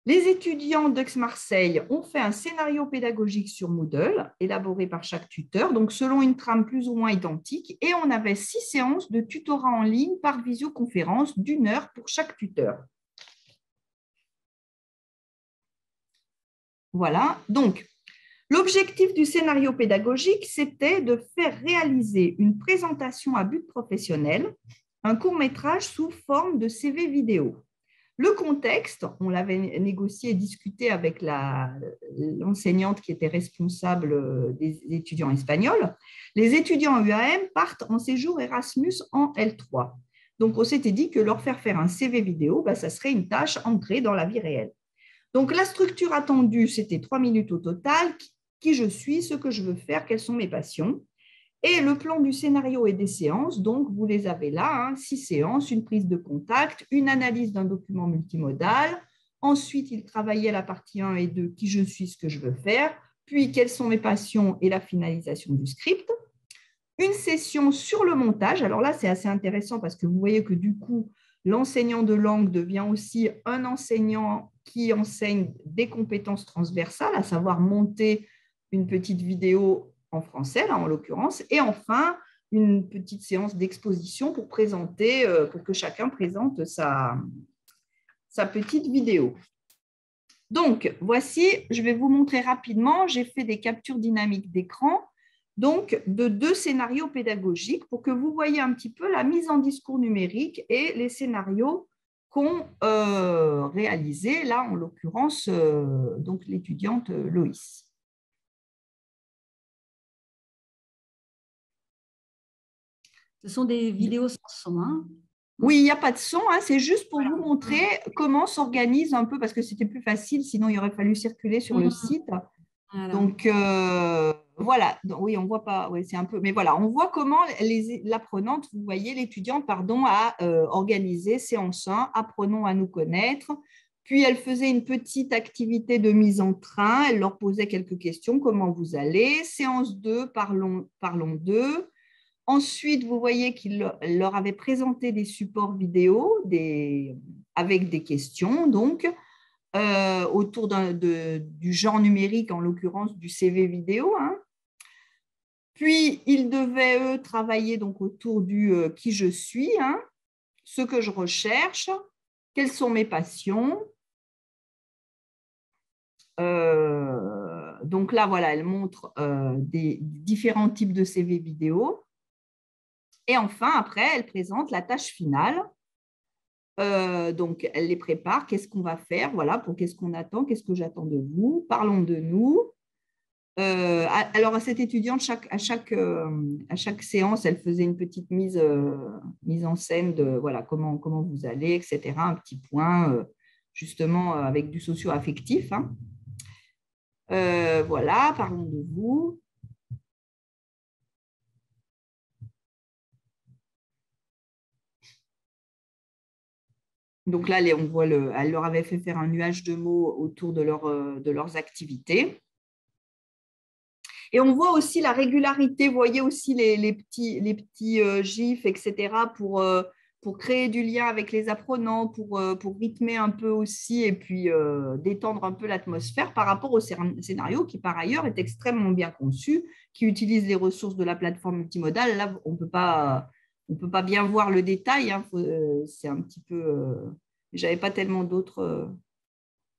Les étudiants d'Aix-Marseille ont fait un scénario pédagogique sur Moodle, élaboré par chaque tuteur, donc selon une trame plus ou moins identique, et on avait 6 séances de tutorat en ligne par visioconférence d'1 heure pour chaque tuteur. Voilà, donc l'objectif du scénario pédagogique, c'était de faire réaliser une présentation à but professionnel, un court-métrage sous forme de CV vidéo. Le contexte, on l'avait négocié et discuté avec l'enseignante qui était responsable des étudiants espagnols. Les étudiants en UAM partent en séjour Erasmus en L3. Donc, on s'était dit que leur faire un CV vidéo, ça serait une tâche ancrée dans la vie réelle. Donc, la structure attendue, c'était 3 minutes au total. Qui je suis, ce que je veux faire, quelles sont mes passions. Et le plan du scénario et des séances, donc vous les avez là, 6 séances, une prise de contact, une analyse d'un document multimodal. Ensuite, il travaillait la partie 1 et 2, qui je suis, ce que je veux faire. Puis, quelles sont mes passions et la finalisation du script. Une session sur le montage. Alors là, c'est assez intéressant parce que vous voyez que du coup, l'enseignant de langue devient aussi un enseignant qui enseigne des compétences transversales, à savoir monter une petite vidéo en français, là en l'occurrence, et enfin une petite séance d'exposition pour présenter, pour que chacun présente sa petite vidéo. Donc, voici, je vais vous montrer rapidement, j'ai fait des captures dynamiques d'écran, donc de 2 scénarios pédagogiques pour que vous voyez un petit peu la mise en discours numérique et les scénarios qu'ont réalisés, là en l'occurrence, donc l'étudiante Loïs. Ce sont des vidéos sans son, hein? Oui, il n'y a pas de son, c'est juste pour vous montrer comment s'organise un peu, parce que c'était plus facile, sinon il aurait fallu circuler sur le site. Voilà. Donc, voilà, oui, on ne voit pas, ouais, c'est un peu, mais voilà, on voit comment l'apprenante, vous voyez, l'étudiante, pardon, a organisé séance 1, apprenons à nous connaître. Puis, elle faisait une petite activité de mise en train, elle leur posait quelques questions, comment vous allez. Séance 2, parlons d'eux. Ensuite, vous voyez qu'il leur avait présenté des supports vidéo avec des questions, donc, autour du genre numérique, en l'occurrence du CV vidéo. Puis, ils devaient, eux, travailler donc, autour du qui je suis, ce que je recherche, quelles sont mes passions. Donc là, voilà, elle montre des différents types de CV vidéo. Et enfin, après, elle présente la tâche finale. Donc, elle les prépare. Qu'est-ce qu'on va faire? Voilà, qu'est-ce qu'on attend? Qu'est-ce que j'attends de vous? Parlons de nous. Alors, à cette étudiante, à chaque séance, elle faisait une petite mise en scène de voilà, comment vous allez, etc. Un petit point, justement, avec du socio-affectif. Voilà, parlons de vous. Donc là, on voit elle leur avait fait faire un nuage de mots autour de leurs activités. Et on voit aussi la régularité, vous voyez aussi les petits gifs, etc., pour créer du lien avec les apprenants, pour rythmer un peu aussi et puis détendre un peu l'atmosphère par rapport au scénario qui, par ailleurs, est extrêmement bien conçu, qui utilise les ressources de la plateforme multimodale. Là, on ne peut pas bien voir le détail, c'est un petit peu… je n'avais pas tellement d'autres…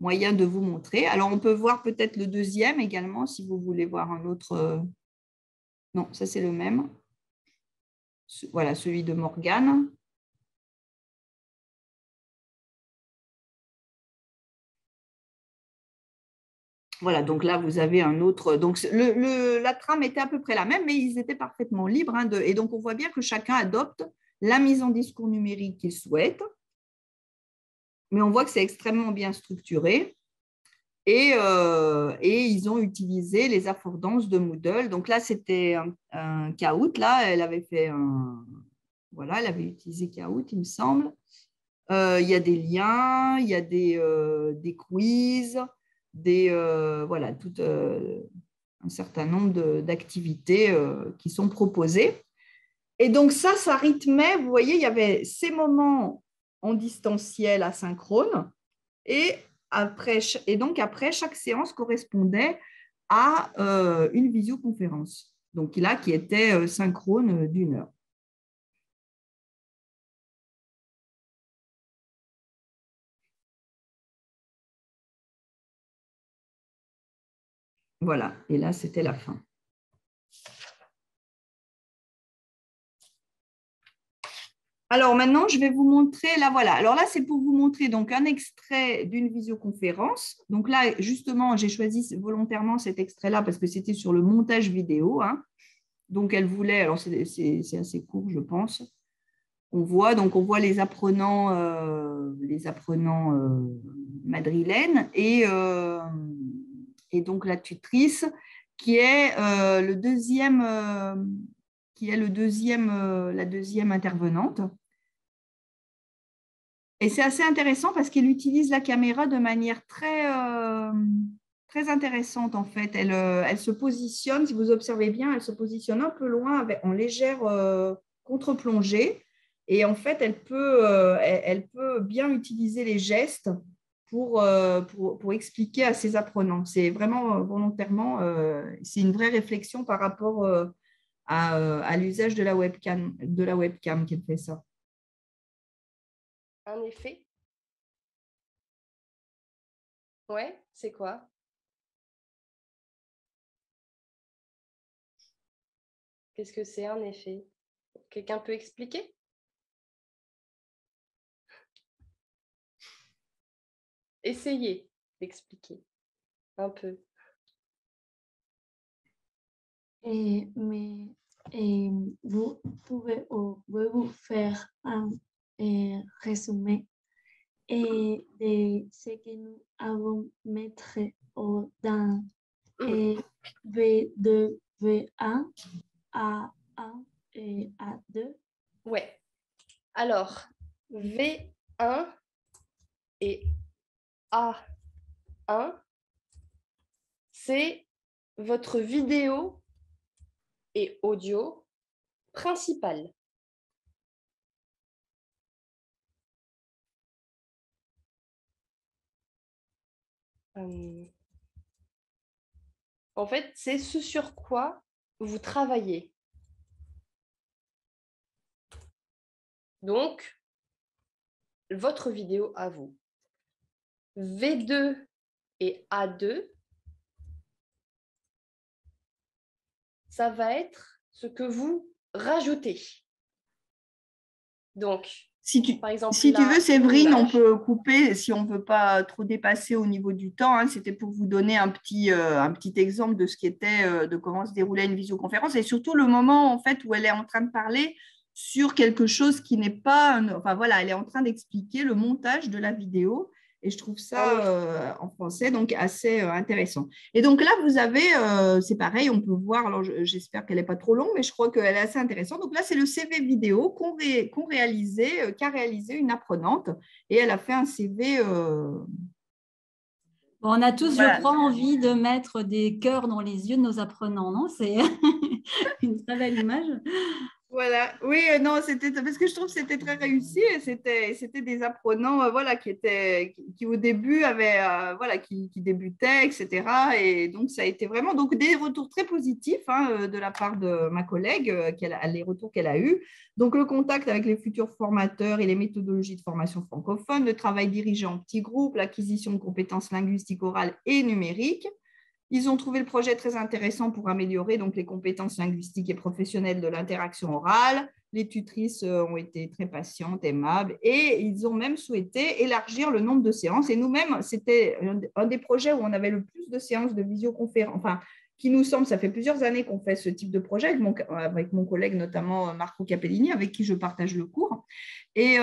moyen de vous montrer. Alors, on peut voir peut-être le deuxième également, si vous voulez voir un autre. Non, ça, c'est le même. Voilà, celui de Morgane. Voilà, donc là, vous avez un autre. Donc, la trame était à peu près la même, mais ils étaient parfaitement libres. Et donc, on voit bien que chacun adopte la mise en discours numérique qu'il souhaite. Mais on voit que c'est extrêmement bien structuré. Et ils ont utilisé les affordances de Moodle. Donc là, c'était un Kahoot. Là, elle avait fait voilà, elle avait utilisé Kahoot, il me semble. Il y a des liens, il y a des quiz, voilà, tout un certain nombre d'activités qui sont proposées. Et donc ça rythmait, vous voyez, il y avait ces moments en distanciel asynchrone et donc après, chaque séance correspondait à une visioconférence, donc là, qui était synchrone d'1 heure. Voilà, et là, c'était la fin. Alors maintenant, je vais vous montrer, là voilà. Alors là, c'est pour vous montrer donc un extrait d'une visioconférence. Donc là, justement, j'ai choisi volontairement cet extrait-là parce que c'était sur le montage vidéo, hein. Donc elle voulait, alors c'est assez court, je pense. On voit les apprenants madrilènes et donc la tutrice qui est la deuxième intervenante. Et c'est assez intéressant parce qu'elle utilise la caméra de manière très intéressante en fait. Elle se positionne, si vous observez bien, elle se positionne un peu loin en légère contre-plongée. Et en fait, elle peut bien utiliser les gestes pour expliquer à ses apprenants. C'est vraiment volontairement, c'est une vraie réflexion par rapport à l'usage de la webcam qu'elle fait ça. Un effet? Ouais, c'est quoi? Qu'est-ce que c'est un effet? Quelqu'un peut expliquer? Essayez d'expliquer un peu. Vous pouvez faire un résumé de ce que nous avons mettre dans V2, V1, A1 et A2. Ouais. Alors, V1 et A1, c'est votre vidéo et audio principal. En fait, c'est ce sur quoi vous travaillez. Donc, votre vidéo à vous. V2 et A2, ça va être ce que vous rajoutez. Donc, par exemple, si tu veux, Séverine, on peut couper si on ne veut pas trop dépasser au niveau du temps, hein. C'était pour vous donner un petit exemple de ce qui était, de comment se déroulait une visioconférence et surtout le moment en fait où elle est en train de parler sur quelque chose qui n'est pas… Enfin voilà, elle est en train d'expliquer le montage de la vidéo. Et je trouve ça en français donc assez intéressant. Et donc là, vous avez, c'est pareil, on peut voir, alors j'espère qu'elle n'est pas trop longue, mais je crois qu'elle est assez intéressante. Donc là, c'est le CV vidéo qu'a réalisé une apprenante et elle a fait un CV… Bon, on a tous, voilà, je crois, envie de mettre des cœurs dans les yeux de nos apprenants, non? C'est une très belle image. Voilà, oui, non, c'était parce que je trouve que c'était très réussi et c'était des apprenants voilà, qui au début avaient, voilà, qui débutaient, etc. Et donc, ça a été vraiment donc, des retours très positifs hein, de la part de ma collègue, les retours qu'elle a eus. Donc, le contact avec les futurs formateurs et les méthodologies de formation francophone, le travail dirigé en petits groupes, l'acquisition de compétences linguistiques orales et numériques. Ils ont trouvé le projet très intéressant pour améliorer donc, les compétences linguistiques et professionnelles de l'interaction orale. Les tutrices ont été très patientes, aimables et ils ont même souhaité élargir le nombre de séances. Et nous-mêmes, c'était un des projets où on avait le plus de séances de visioconférence, enfin, qui nous semble, ça fait plusieurs années qu'on fait ce type de projet avec mon collègue, notamment Marco Capellini, avec qui je partage le cours. Et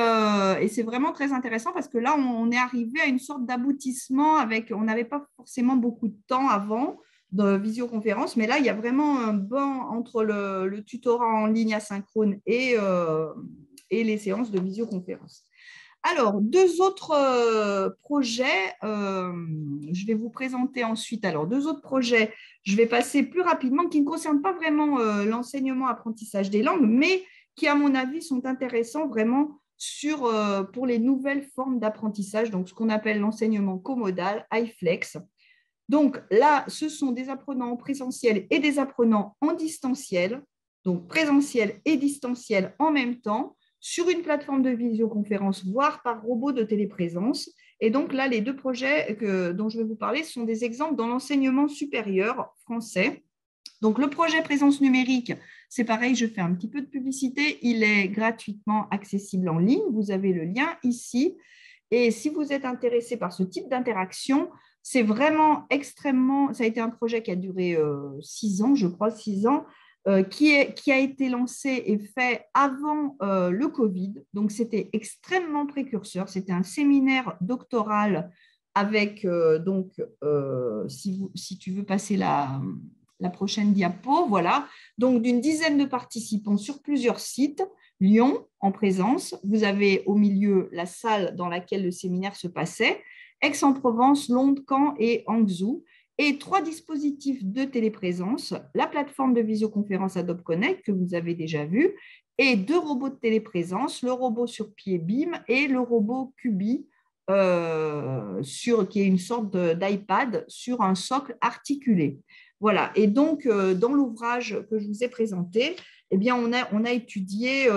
c'est vraiment très intéressant parce que là, on est arrivé à une sorte d'aboutissement on n'avait pas forcément beaucoup de temps avant de visioconférence, mais là, il y a vraiment un banc entre le tutorat en ligne asynchrone et les séances de visioconférence. Alors, deux autres projets, je vais vous présenter ensuite. Alors, deux autres projets, je vais passer plus rapidement, qui ne concernent pas vraiment l'enseignement-apprentissage des langues, mais qui, à mon avis, sont intéressants vraiment pour les nouvelles formes d'apprentissage, donc ce qu'on appelle l'enseignement comodal, iFlex. Donc là, ce sont des apprenants en présentiel et des apprenants en distanciel, donc présentiel et distanciel en même temps, sur une plateforme de visioconférence, voire par robot de téléprésence. Et donc là, les deux projets dont je vais vous parler sont des exemples dans l'enseignement supérieur français. Donc, le projet Présence numérique, c'est pareil, je fais un petit peu de publicité. Il est gratuitement accessible en ligne. Vous avez le lien ici. Et si vous êtes intéressé par ce type d'interaction, c'est vraiment extrêmement… Ça a été un projet qui a duré 6 ans, je crois, 6 ans, qui a été lancé et fait avant le Covid. Donc, c'était extrêmement précurseur. C'était un séminaire doctoral avec, si tu veux passer la prochaine diapo, voilà. Donc, d'une dizaine de participants sur plusieurs sites. Lyon, en présence. Vous avez au milieu la salle dans laquelle le séminaire se passait. Aix-en-Provence, Londres, Caen et Hangzhou. Et 3 dispositifs de téléprésence, la plateforme de visioconférence Adobe Connect que vous avez déjà vu, et 2 robots de téléprésence, le robot sur pied BIM et le robot Cubi, qui est une sorte d'iPad sur un socle articulé. Voilà, et donc dans l'ouvrage que je vous ai présenté, eh bien, on a étudié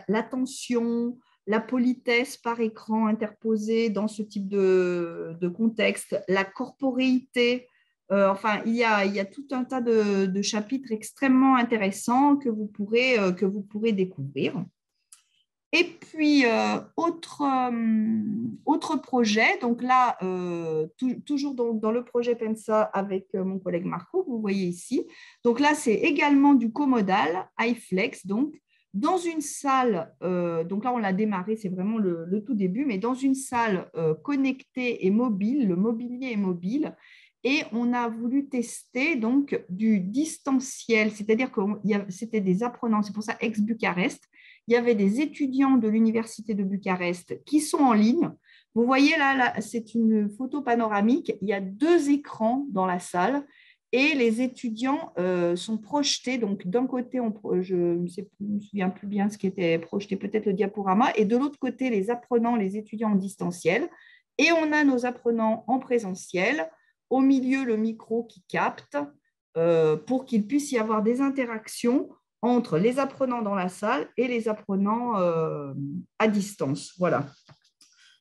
l'attention, la politesse par écran interposée dans ce type de contexte, la corporéité. Enfin, il y a tout un tas de chapitres extrêmement intéressants que vous pourrez découvrir. Et puis, autre projet, donc là, toujours dans le projet PENSA avec mon collègue Marco, vous voyez ici. Donc là, c'est également du comodal, iFlex, donc dans une salle, donc là, on l'a démarré, c'est vraiment le tout début, mais dans une salle connectée et mobile, le mobilier est mobile, et on a voulu tester donc du distanciel, c'est-à-dire que c'était des apprenants, c'est pour ça ex-Bucarest. Il y avait des étudiants de l'Université de Bucarest qui sont en ligne. Vous voyez là, c'est une photo panoramique. Il y a 2 écrans dans la salle et les étudiants sont projetés. Donc, d'un côté, je ne me souviens plus bien ce qui était projeté, peut-être le diaporama, et de l'autre côté, les apprenants, les étudiants en distanciel. Et on a nos apprenants en présentiel. Au milieu, le micro qui capte pour qu'il puisse y avoir des interactions entre les apprenants dans la salle et les apprenants à distance. Voilà.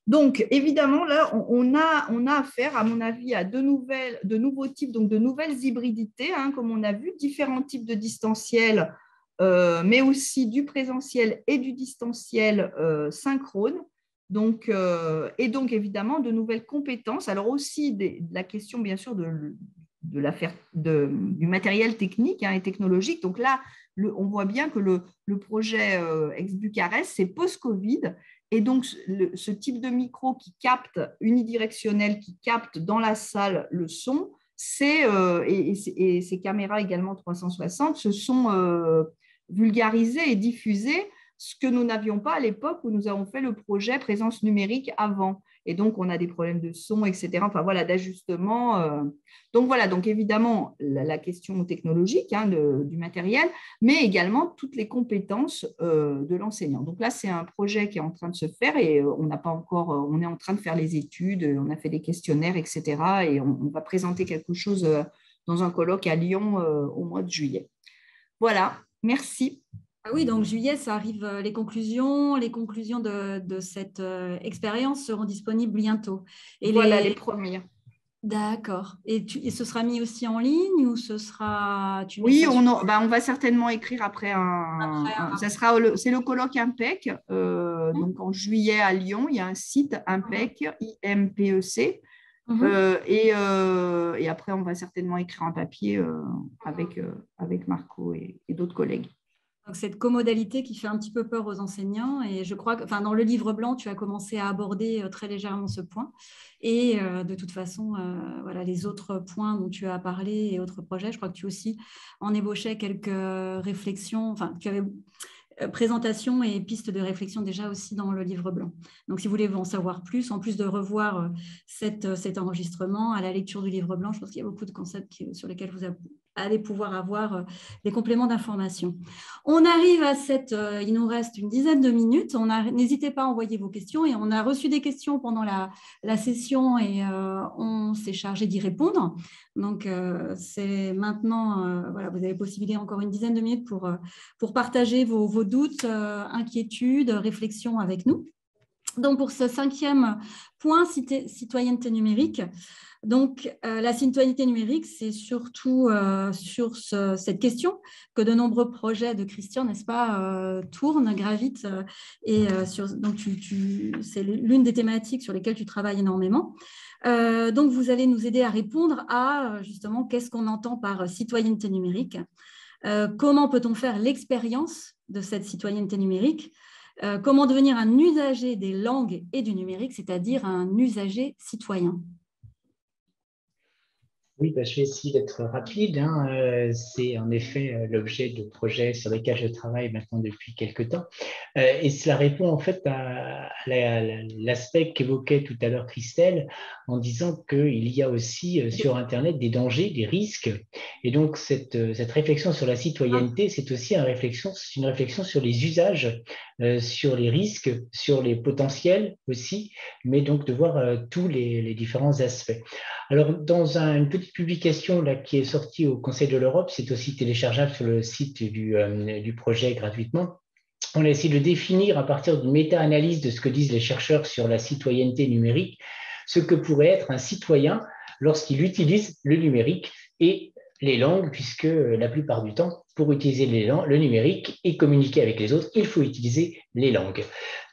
Donc, évidemment, là, on a affaire, à mon avis, à de nouveaux types, donc de nouvelles hybridités, hein, comme on a vu, différents types de distanciel, mais aussi du présentiel et du distanciel synchrone. Donc, et donc, évidemment, de nouvelles compétences. Alors aussi, la question, bien sûr, du matériel technique et technologique. Donc là, on voit bien que le projet ex-Bucarest, c'est post-Covid. Et donc, ce type de micro qui capte, unidirectionnel, qui capte dans la salle le son, et ces caméras également 360 se sont vulgarisées et diffusées, ce que nous n'avions pas à l'époque où nous avons fait le projet présence numérique avant. Et donc, on a des problèmes de son, etc. Enfin, voilà, d'ajustement. Donc, voilà, donc évidemment, la question technologique du matériel, mais également toutes les compétences de l'enseignant. Donc là, c'est un projet qui est en train de se faire et on n'a pas encore, on est en train de faire les études, on a fait des questionnaires, etc. Et on va présenter quelque chose dans un colloque à Lyon au mois de juillet. Voilà, merci. Ah oui, donc juillet, ça arrive, les conclusions de cette expérience seront disponibles bientôt. Et voilà les premières. D'accord. Et ce sera mis aussi en ligne ou ce sera… Oui, on va certainement écrire après c'est le colloque IMPEC. Donc en juillet à Lyon, il y a un site IMPEC, IMPEC. Et après, on va certainement écrire un papier avec Marco et d'autres collègues. Donc, cette comodalité qui fait un petit peu peur aux enseignants. Et je crois que dans le livre blanc, tu as commencé à aborder très légèrement ce point. Et de toute façon, voilà, les autres points dont tu as parlé et autres projets, je crois que tu aussi en ébauchais quelques réflexions. Enfin, tu avais présentation et pistes de réflexion déjà aussi dans le livre blanc. Donc, si vous voulez en savoir plus, en plus de revoir cet enregistrement, à la lecture du livre blanc, je pense qu'il y a beaucoup de concepts sur lesquels vous allez pouvoir avoir des compléments d'information. On arrive à il nous reste une dizaine de minutes. N'hésitez pas à envoyer vos questions et on a reçu des questions pendant la session et on s'est chargé d'y répondre. Donc, c'est maintenant, voilà, vous avez possibilité encore une dizaine de minutes pour partager vos doutes, inquiétudes, réflexions avec nous. Donc, pour ce 5e point, citoyenneté numérique, donc, la citoyenneté numérique, c'est surtout sur cette question que de nombreux projets de Christian, n'est-ce pas, tournent, gravitent. Donc, c'est l'une des thématiques sur lesquelles tu travailles énormément. Donc, vous allez nous aider à répondre à, justement, qu'est-ce qu'on entend par citoyenneté numérique, comment peut-on faire l'expérience de cette citoyenneté numérique, comment devenir un usager des langues et du numérique, c'est-à-dire un usager citoyen. Oui, je vais essayer d'être rapide. C'est en effet l'objet de projets sur lesquels je travaille maintenant depuis quelques temps. Et cela répond en fait à l'aspect qu'évoquait tout à l'heure Christelle en disant qu'il y a aussi sur Internet des dangers, des risques. Et donc, cette réflexion sur la citoyenneté, c'est aussi une réflexion sur les usages, sur les risques, sur les potentiels aussi, mais donc de voir tous les différents aspects. Alors, dans une petite publication là, qui est sortie au Conseil de l'Europe, c'est aussi téléchargeable sur le site du projet gratuitement. On a essayé de définir à partir d'une méta-analyse de ce que disent les chercheurs sur la citoyenneté numérique, ce que pourrait être un citoyen lorsqu'il utilise le numérique et les langues, puisque la plupart du temps, pour utiliser le numérique et communiquer avec les autres, il faut utiliser les langues.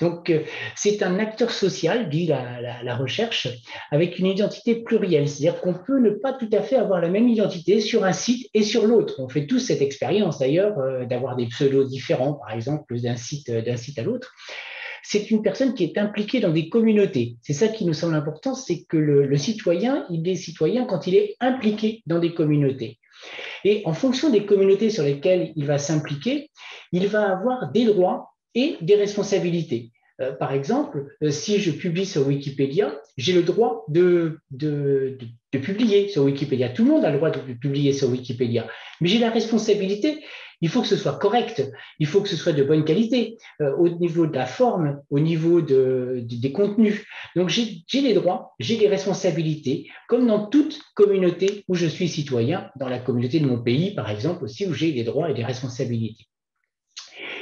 Donc, c'est un acteur social, dit la recherche, avec une identité plurielle. C'est-à-dire qu'on peut ne pas tout à fait avoir la même identité sur un site et sur l'autre. On fait tous cette expérience, d'ailleurs, d'avoir des pseudos différents, par exemple, d'un site à l'autre. C'est une personne qui est impliquée dans des communautés. C'est ça qui nous semble important, c'est que le citoyen, il est citoyen quand il est impliqué dans des communautés. Et en fonction des communautés sur lesquelles il va s'impliquer, il va avoir des droits et des responsabilités. Par exemple, si je publie sur Wikipédia, j'ai le droit de publier sur Wikipédia. Tout le monde a le droit de publier sur Wikipédia, mais j'ai la responsabilité. Il faut que ce soit correct, il faut que ce soit de bonne qualité, au niveau de la forme, au niveau des contenus. Donc, j'ai des droits, j'ai des responsabilités, comme dans toute communauté où je suis citoyen, dans la communauté de mon pays, par exemple, aussi, où j'ai des droits et des responsabilités.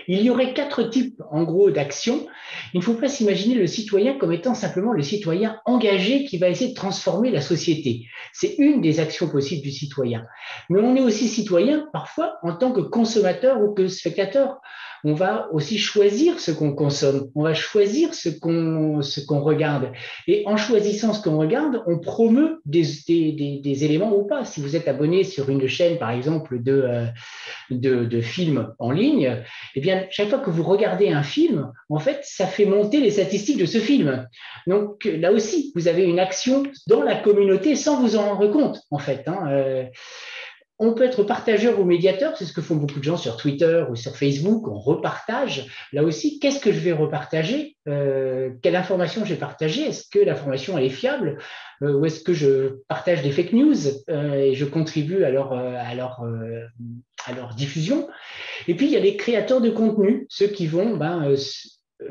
Il y aurait 4 types, en gros, d'actions. Il ne faut pas s'imaginer le citoyen comme étant simplement le citoyen engagé qui va essayer de transformer la société. C'est une des actions possibles du citoyen. Mais on est aussi citoyen, parfois, en tant que consommateur ou que spectateur. On va aussi choisir ce qu'on consomme, on va choisir ce qu'on regarde. Et en choisissant ce qu'on regarde, on promeut des éléments ou pas. Si vous êtes abonné sur une chaîne, par exemple, de films en ligne, eh bien, chaque fois que vous regardez un film, en fait, ça fait monter les statistiques de ce film. Donc, là aussi, vous avez une action dans la communauté sans vous en rendre compte, en fait. On peut être partageur ou médiateur, c'est ce que font beaucoup de gens sur Twitter ou sur Facebook, on repartage. Là aussi, qu'est-ce que je vais repartager? Quelle information je vais partager? Est-ce que l'information elle est fiable? Ou est-ce que je partage des fake news et je contribue à leur diffusion? Et puis, il y a les créateurs de contenu, ceux qui vont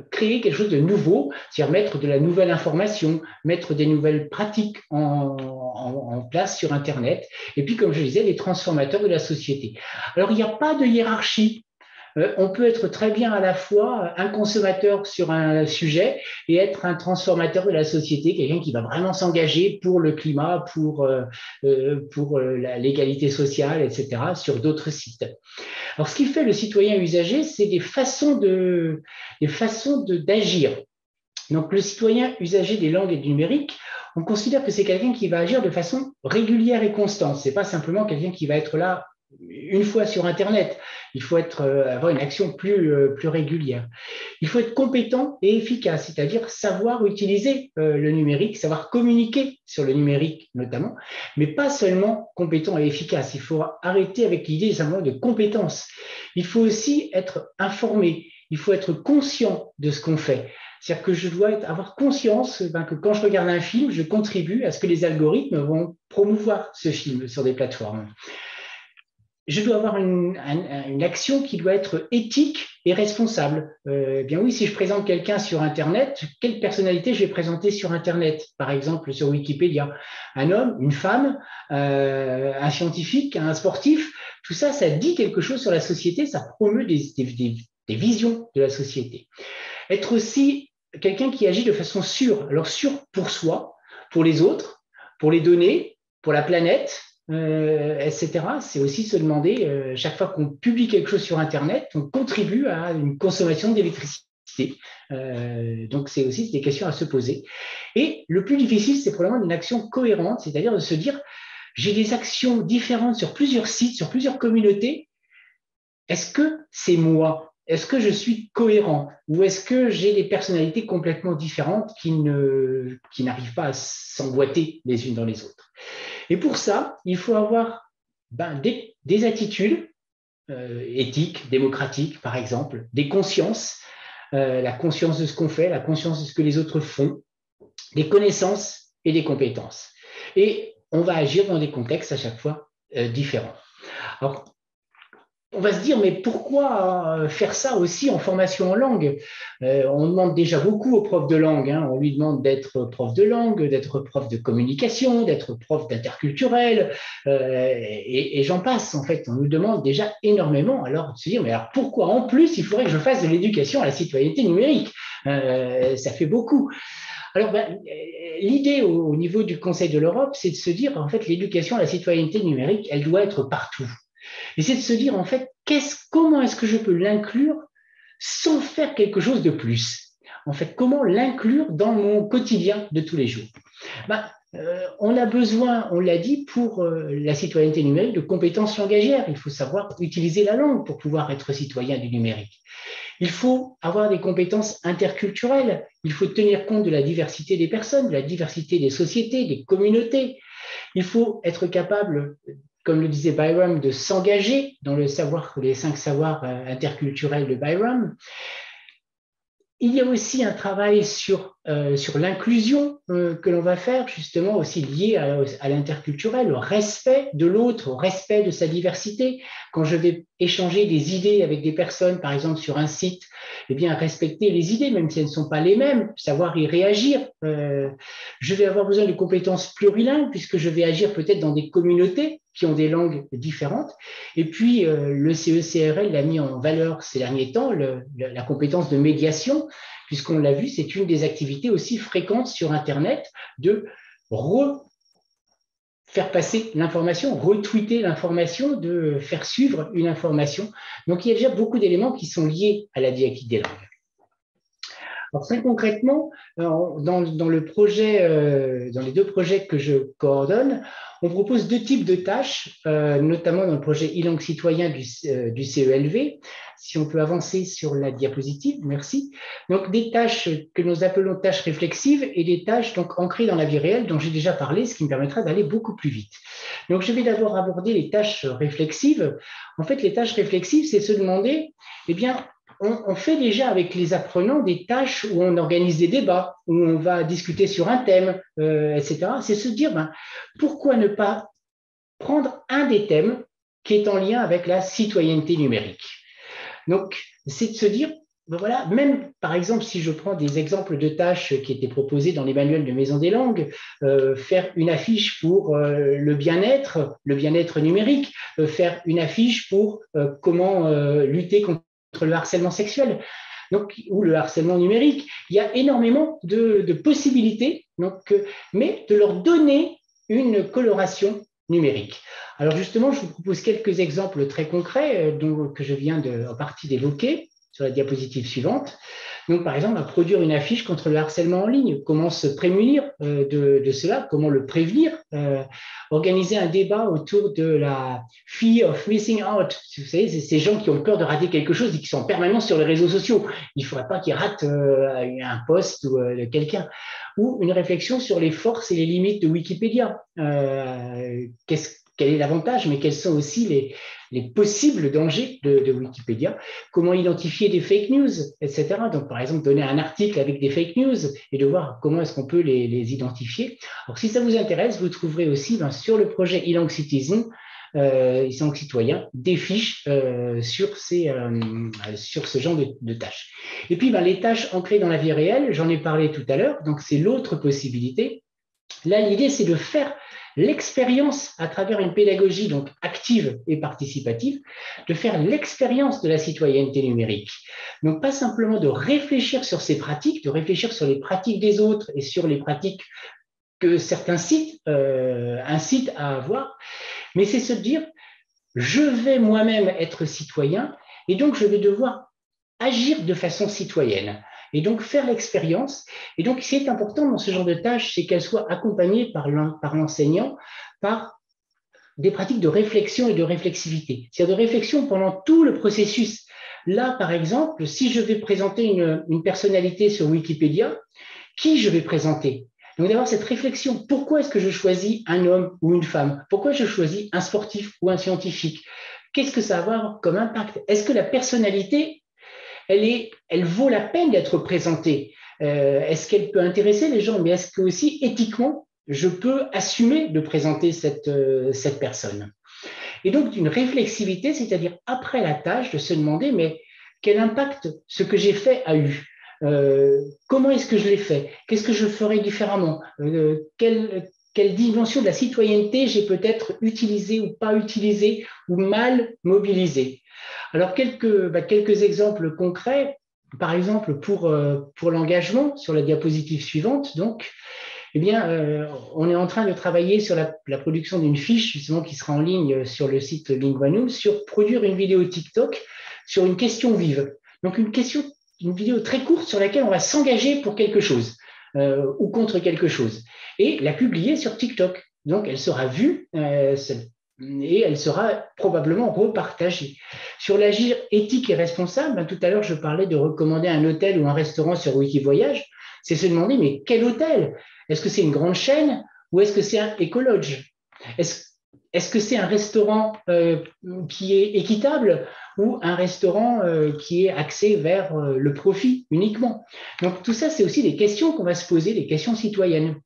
créer quelque chose de nouveau, c'est-à-dire mettre de la nouvelle information, mettre des nouvelles pratiques en place sur Internet. Et puis, comme je disais, les transformateurs de la société. Alors, il n'y a pas de hiérarchie. On peut être très bien à la fois un consommateur sur un sujet et être un transformateur de la société, quelqu'un qui va vraiment s'engager pour le climat, pour l'égalité sociale, etc., sur d'autres sites. Alors, ce qui fait le citoyen usager, c'est des façons d'agir. Donc, le citoyen usager des langues et du numérique, on considère que c'est quelqu'un qui va agir de façon régulière et constante. Ce n'est pas simplement quelqu'un qui va être là une fois sur Internet. Il faut avoir une action plus régulière. Il faut être compétent et efficace, c'est-à-dire savoir utiliser le numérique, savoir communiquer sur le numérique notamment, mais pas seulement compétent et efficace. Il faut arrêter avec l'idée simplement de compétence. Il faut aussi être informé, il faut être conscient de ce qu'on fait. C'est-à-dire que je dois avoir conscience que quand je regarde un film, je contribue à ce que les algorithmes vont promouvoir ce film sur des plateformes. Je dois avoir une action qui doit être éthique et responsable. Bien oui, si je présente quelqu'un sur Internet, quelle personnalité je vais présenter sur Internet? Par exemple, sur Wikipédia, un homme, une femme, un scientifique, un sportif, tout ça, ça dit quelque chose sur la société, ça promeut des visions de la société. Être aussi quelqu'un qui agit de façon sûre. Alors sûre pour soi, pour les autres, pour les données, pour la planète, etc. C'est aussi se demander, chaque fois qu'on publie quelque chose sur Internet, on contribue à une consommation d'électricité. Donc, c'est aussi des questions à se poser. Et le plus difficile, c'est probablement une action cohérente, c'est-à-dire de se dire, j'ai des actions différentes sur plusieurs sites, sur plusieurs communautés. Est-ce que c'est moi? Est-ce que je suis cohérent? Ou est-ce que j'ai des personnalités complètement différentes qui n'arrivent pas à s'emboîter les unes dans les autres? Et pour ça, il faut avoir des attitudes éthiques, démocratiques, par exemple, des consciences, la conscience de ce qu'on fait, la conscience de ce que les autres font, des connaissances et des compétences. Et on va agir dans des contextes à chaque fois différents. Alors, on va se dire, mais pourquoi faire ça aussi en formation en langue? On demande déjà beaucoup aux profs de langue. Hein. On lui demande d'être prof de langue, d'être prof de communication, d'être prof d'interculturel, et j'en passe. En fait, on nous demande déjà énormément. Alors, de se dire, mais alors pourquoi en plus il faudrait que je fasse de l'éducation à la citoyenneté numérique? Ça fait beaucoup. Alors, l'idée au niveau du Conseil de l'Europe, c'est de se dire, en fait, l'éducation à la citoyenneté numérique, elle doit être partout. Et c'est de se dire, en fait, comment est-ce que je peux l'inclure sans faire quelque chose de plus? En fait, comment l'inclure dans mon quotidien de tous les jours? On a besoin, on l'a dit, pour la citoyenneté numérique, de compétences langagières. Il faut savoir utiliser la langue pour pouvoir être citoyen du numérique. Il faut avoir des compétences interculturelles. Il faut tenir compte de la diversité des personnes, de la diversité des sociétés, des communautés. Il faut être capable, comme le disait Byram, de s'engager dans les 5 savoirs interculturels de Byram. Il y a aussi un travail sur l'inclusion que l'on va faire, justement aussi lié à l'interculturel, au respect de l'autre, au respect de sa diversité. Quand je vais échanger des idées avec des personnes, par exemple sur un site, eh bien respecter les idées, même si elles ne sont pas les mêmes, savoir y réagir. Je vais avoir besoin de compétences plurilingues, puisque je vais agir peut-être dans des communautés qui ont des langues différentes. Et puis, le CECRL l'a mis en valeur ces derniers temps, la compétence de médiation, puisqu'on l'a vu, c'est une des activités aussi fréquentes sur Internet de faire passer l'information, retweeter l'information, de faire suivre une information. Donc, il y a déjà beaucoup d'éléments qui sont liés à la dialectique des langues. Alors, très concrètement, dans le projet, dans les 2 projets que je coordonne, on propose 2 types de tâches, notamment dans le projet e-langue citoyen du CELV. Si on peut avancer sur la diapositive, merci. Donc, des tâches que nous appelons tâches réflexives et des tâches donc ancrées dans la vie réelle dont j'ai déjà parlé, ce qui me permettra d'aller beaucoup plus vite. Donc, je vais d'abord aborder les tâches réflexives. En fait, les tâches réflexives, c'est se demander, eh bien, on fait déjà avec les apprenants des tâches où on organise des débats, où on va discuter sur un thème, etc. C'est se dire, pourquoi ne pas prendre un des thèmes qui est en lien avec la citoyenneté numérique? Donc, c'est de se dire, voilà, même par exemple, si je prends des exemples de tâches qui étaient proposées dans les manuels de Maison des langues, faire une affiche pour le bien-être numérique, faire une affiche pour comment lutter contre le harcèlement sexuel, donc, ou le harcèlement numérique. Il y a énormément de possibilités, donc, mais de leur donner une coloration numérique. Alors justement, je vous propose quelques exemples très concrets que je viens en partie d'évoquer sur la diapositive suivante. Donc, par exemple, à produire une affiche contre le harcèlement en ligne. Comment se prémunir de cela? Comment le prévenir? Organiser un débat autour de la fear of missing out. Vous savez, c'est ces gens qui ont peur de rater quelque chose et qui sont en permanence sur les réseaux sociaux. Il ne faudrait pas qu'ils ratent un post ou quelqu'un. Ou une réflexion sur les forces et les limites de Wikipédia. Quel est l'avantage, mais quels sont aussi les possibles dangers de Wikipédia? Comment identifier des fake news, etc. Donc, par exemple, donner un article avec des fake news et de voir comment est-ce qu'on peut les identifier. Alors, si ça vous intéresse, vous trouverez aussi sur le projet e-langue citizen, e-langue citoyen, des fiches sur ce genre de tâches. Et puis, les tâches ancrées dans la vie réelle, j'en ai parlé tout à l'heure, donc c'est l'autre possibilité. Là, l'idée, c'est de faire l'expérience à travers une pédagogie donc active et participative, de faire l'expérience de la citoyenneté numérique. Donc pas simplement de réfléchir sur ces pratiques, de réfléchir sur les pratiques des autres et sur les pratiques que certains sites incitent à avoir, mais c'est se dire, je vais moi-même être citoyen et donc je vais devoir agir de façon citoyenne et donc faire l'expérience. Et donc, ce qui est important dans ce genre de tâches, c'est qu'elles soient accompagnées par l'enseignant, par des pratiques de réflexion et de réflexivité, c'est-à-dire de réflexion pendant tout le processus. Là, par exemple, si je vais présenter une personnalité sur Wikipédia, qui je vais présenter? Donc d'avoir cette réflexion, pourquoi est-ce que je choisis un homme ou une femme? Pourquoi je choisis un sportif ou un scientifique? Qu'est-ce que ça va avoir comme impact? Est-ce que la personnalité, elle vaut la peine d'être présentée? Est-ce qu'elle peut intéresser les gens? Mais est-ce que aussi, éthiquement, je peux assumer de présenter cette personne? Et donc, une réflexivité, c'est-à-dire après la tâche, de se demander, mais quel impact ce que j'ai fait a eu? Comment est-ce que je l'ai fait? Qu'est-ce que je ferais différemment? Quelle dimension de la citoyenneté j'ai peut-être utilisée ou pas utilisée ou mal mobilisée? Alors, quelques exemples concrets. Par exemple, pour l'engagement, sur la diapositive suivante, donc, eh bien, on est en train de travailler sur la production d'une fiche, justement, qui sera en ligne sur le site Linguanool, sur produire une vidéo TikTok sur une question vive. Donc, une vidéo très courte sur laquelle on va s'engager pour quelque chose ou contre quelque chose et la publier sur TikTok. Donc, elle sera vue et elle sera probablement repartagée. Sur l'agir éthique et responsable, ben, tout à l'heure, je parlais de recommander un hôtel ou un restaurant sur Wikivoyage. C'est se demander, mais quel hôtel? Est-ce que c'est une grande chaîne ou est-ce que c'est un écolodge? Est-ce que c'est un restaurant qui est équitable ou un restaurant qui est axé vers le profit uniquement? Donc tout ça, c'est aussi des questions qu'on va se poser, des questions citoyennes.